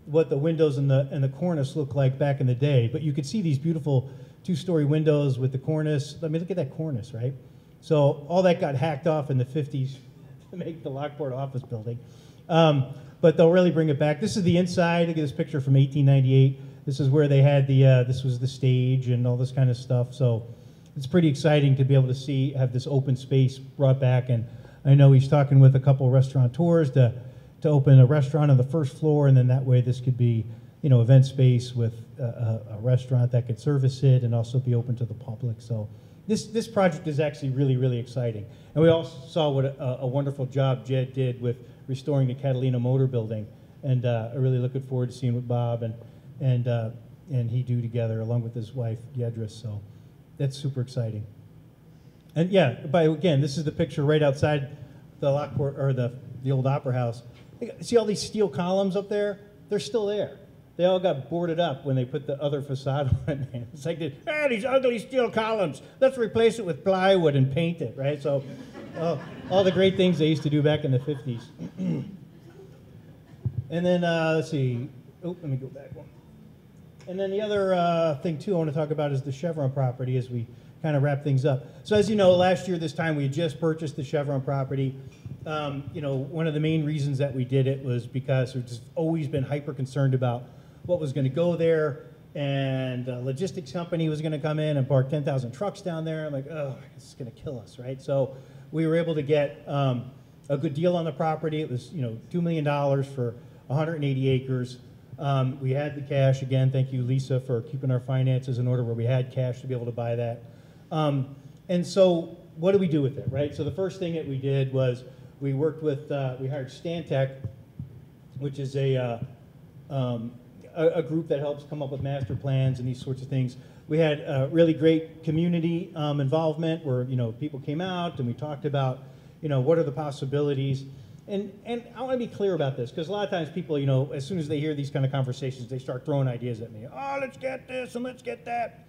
what the windows and the cornice look like back in the day. But you could see these beautiful two-story windows with the cornice. I mean, look at that cornice, right? So all that got hacked off in the 50s to make the Lockport office building. But they'll really bring it back. This is the inside. Look at this picture from 1898. This is where they had this was the stage and all this kind of stuff. So it's pretty exciting to be able to have this open space brought back. And I know he's talking with a couple restaurateurs to open a restaurant on the first floor, and then that way this could be, you know, event space with a restaurant that could service it and also be open to the public. So this project is actually really, really exciting. And we also saw what a wonderful job Jed did with restoring the Catalina Motor Building. And I really looking forward to seeing what Bob and he do together along with his wife, Yedris. So that's super exciting. And yeah, again, this is the picture right outside the Lockport, or the old Opera House. See all these steel columns up there? They're still there. They all got boarded up when they put the other facade on. It's like, these ugly steel columns. Let's replace it with plywood and paint it, right? So all the great things they used to do back in the 50s. And then, let's see. Oh, let me go back one. And then the other thing, too, I want to talk about is the Chevron property as we kind of wrap things up. So as you know, last year this time we had just purchased the Chevron property. You know, one of the main reasons that we did it was because we've just always been hyper concerned about what was going to go there, and a logistics company was going to come in and park 10,000 trucks down there. I'm like, oh, this is going to kill us, right? So we were able to get a good deal on the property. It was, you know, $2 million for 180 acres. We had the cash. Again, thank you, Lisa, for keeping our finances in order where we had cash to be able to buy that. And so what do we do with it, right? So the first thing that we did was we worked with, we hired Stantec, which is a group that helps come up with master plans and these sorts of things. We had really great community involvement where, you know, people came out and we talked about, you know, what are the possibilities. And I want to be clear about this, because a lot of times people, you know, as soon as they hear these kind of conversations, they start throwing ideas at me. Oh, let's get this and let's get that.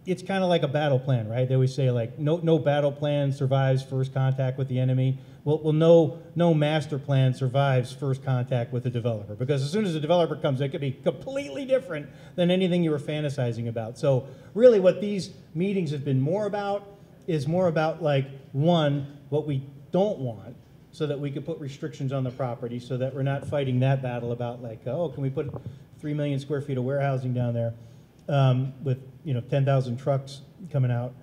It's kind of like a battle plan, right? They always say, like, no battle plan survives first contact with the enemy. Well, no master plan survives first contact with the developer, because as soon as the developer comes, it could be completely different than anything you were fantasizing about. So really what these meetings have been more about is more about, like, one, what we don't want, so that we could put restrictions on the property so that we're not fighting that battle about, like, oh, can we put 3 million square feet of warehousing down there with, you know, 10,000 trucks coming out.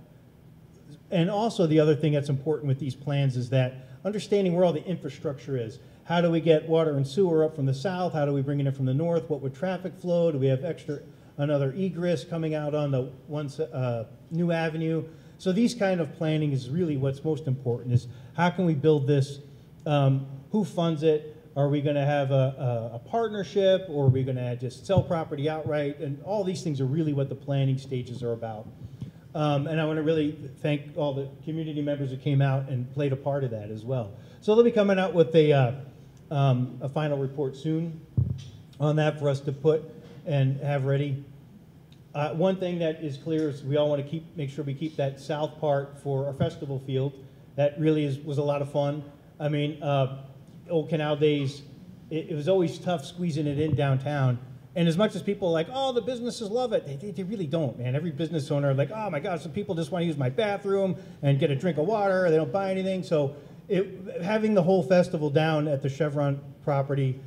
And also the other thing that's important with these plans is that understanding where all the infrastructure is. How do we get water and sewer up from the south? How do we bring it in from the north? What would traffic flow? Do we have another egress coming out on the new avenue? So these kind of planning is really what's most important, is how can we build this? Who funds it? Are we going to have a partnership, or are we going to just sell property outright? And all these things are really what the planning stages are about. And I want to really thank all the community members who came out and played a part of that as well. So they'll be coming out with a final report soon on that for us to put and have ready. One thing that is clear is we all want to make sure we keep that south part for our festival field. That really was a lot of fun. I mean, old canal days, it was always tough squeezing it in downtown. And as much as people are like, oh, the businesses love it, they really don't, man. Every business owner, like, oh my gosh, some people just want to use my bathroom and get a drink of water. They don't buy anything. So having the whole festival down at the Chevron property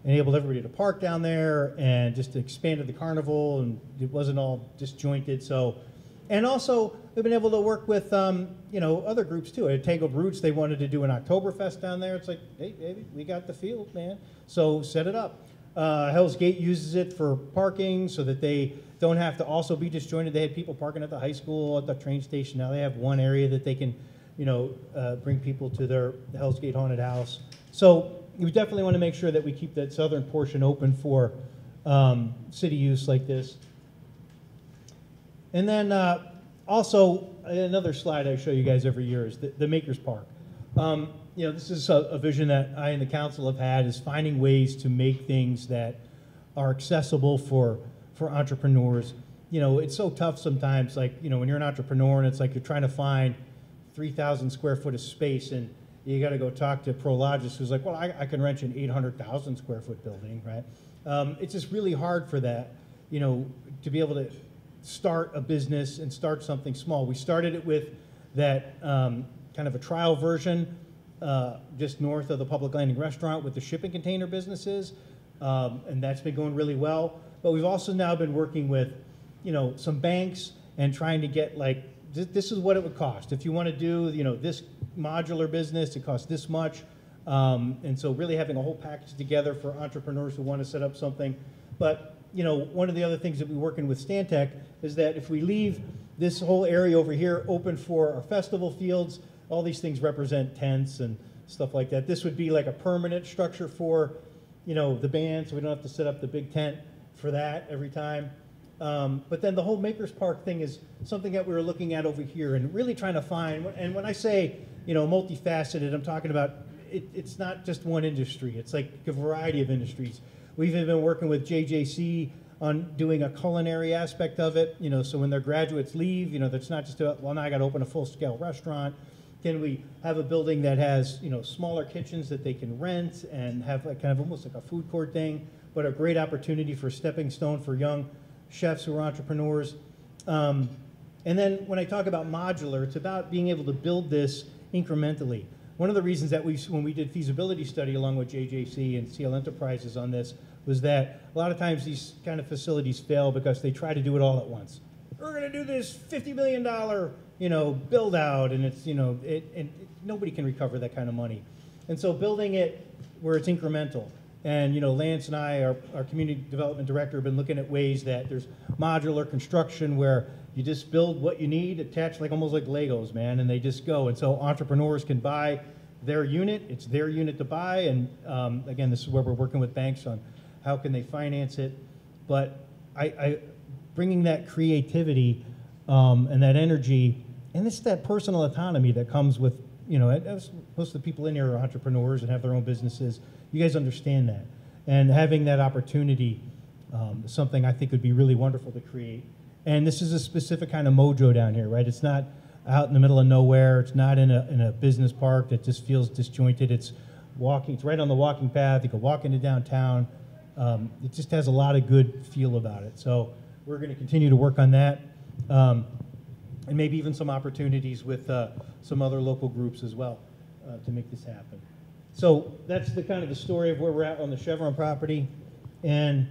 enabled everybody to park down there and just expanded the carnival, and it wasn't all disjointed. So, and also we've been able to work with other groups too. At Tangled Roots, they wanted to do an Oktoberfest down there. It's like, hey, baby, we got the field, man. So set it up. Hell's Gate uses it for parking so that they don't have to also be disjointed. They had people parking at the high school, at the train station. Now they have one area that they can, bring people to their Hell's Gate haunted house. So we definitely want to make sure that we keep that southern portion open for city use like this. And then also another slide I show you guys every year is the Makers Park. This is a vision that I and the council have had, is finding ways to make things that are accessible for entrepreneurs. It's so tough sometimes, like, when you're an entrepreneur and it's like you're trying to find 3,000 square foot of space and you got to go talk to Prologis, who's like, well, I can rent an 800,000 square foot building, right? It's just really hard for that, to be able to start a business and start something small. We started it with that kind of a trial version just north of the public landing restaurant with the shipping container businesses, and that's been going really well. But we've also now been working with, some banks and trying to get like, this is what it would cost. If you want to do, this modular business, it costs this much. And so really having a whole package together for entrepreneurs who want to set up something. But, one of the other things that we're working with Stantec is that if we leave this whole area over here open for our festival fields, all these things represent tents and stuff like that. This would be like a permanent structure for, the band, so we don't have to set up the big tent for that every time. But then the whole Makers Park thing is something that we were looking at over here and really trying to find, and when I say, multifaceted, I'm talking about it's not just one industry. It's like a variety of industries. We've even been working with JJC on doing a culinary aspect of it, so when their graduates leave, that's not just about, well, now I got to open a full-scale restaurant. Can we have a building that has, smaller kitchens that they can rent and have like kind of almost like a food court thing, but a great opportunity for stepping stone for young chefs who are entrepreneurs. And then when I talk about modular, it's about being able to build this incrementally. One of the reasons that when we did feasibility study along with JJC and CL Enterprises on this was that a lot of times these kind of facilities fail because they try to do it all at once. We're going to do this $50 million, build out, and it's, nobody can recover that kind of money. And so building it where it's incremental. And, Lance and I, our community development director, have been looking at ways that there's modular construction where you just build what you need, attached almost like Legos, man, and they just go. And so entrepreneurs can buy their unit. It's their unit to buy. And again, this is where we're working with banks on how can they finance it. But I bringing that creativity and that energy, and it's that personal autonomy that comes with, most of the people in here are entrepreneurs and have their own businesses. You guys understand that. And having that opportunity is something I think would be really wonderful to create. And this is a specific kind of mojo down here, right? It's not out in the middle of nowhere. It's not in a business park that just feels disjointed. It's walking. It's right on the walking path. You can walk into downtown. It just has a lot of good feel about it. So we're going to continue to work on that, and maybe even some opportunities with some other local groups as well to make this happen. So that's the kind of the story of where we're at on the Chevron property, and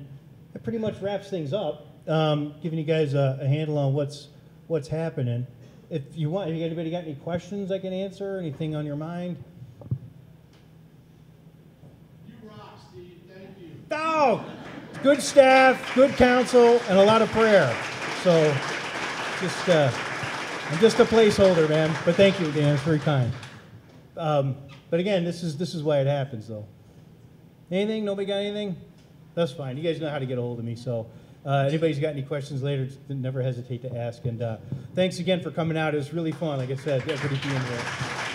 it pretty much wraps things up, giving you guys a handle on what's happening. If you want, if anybody got any questions I can answer, anything on your mind? You rock, Steve. Thank you. Oh, good staff, good counsel, and a lot of prayer. So just I'm just a placeholder, man. But thank you, Dan. It's very kind. But again, this is why it happens, though. Anything? Nobody got anything? That's fine. You guys know how to get a hold of me. So anybody's got any questions later, just never hesitate to ask. And thanks again for coming out. It was really fun. Like I said, everybody being here.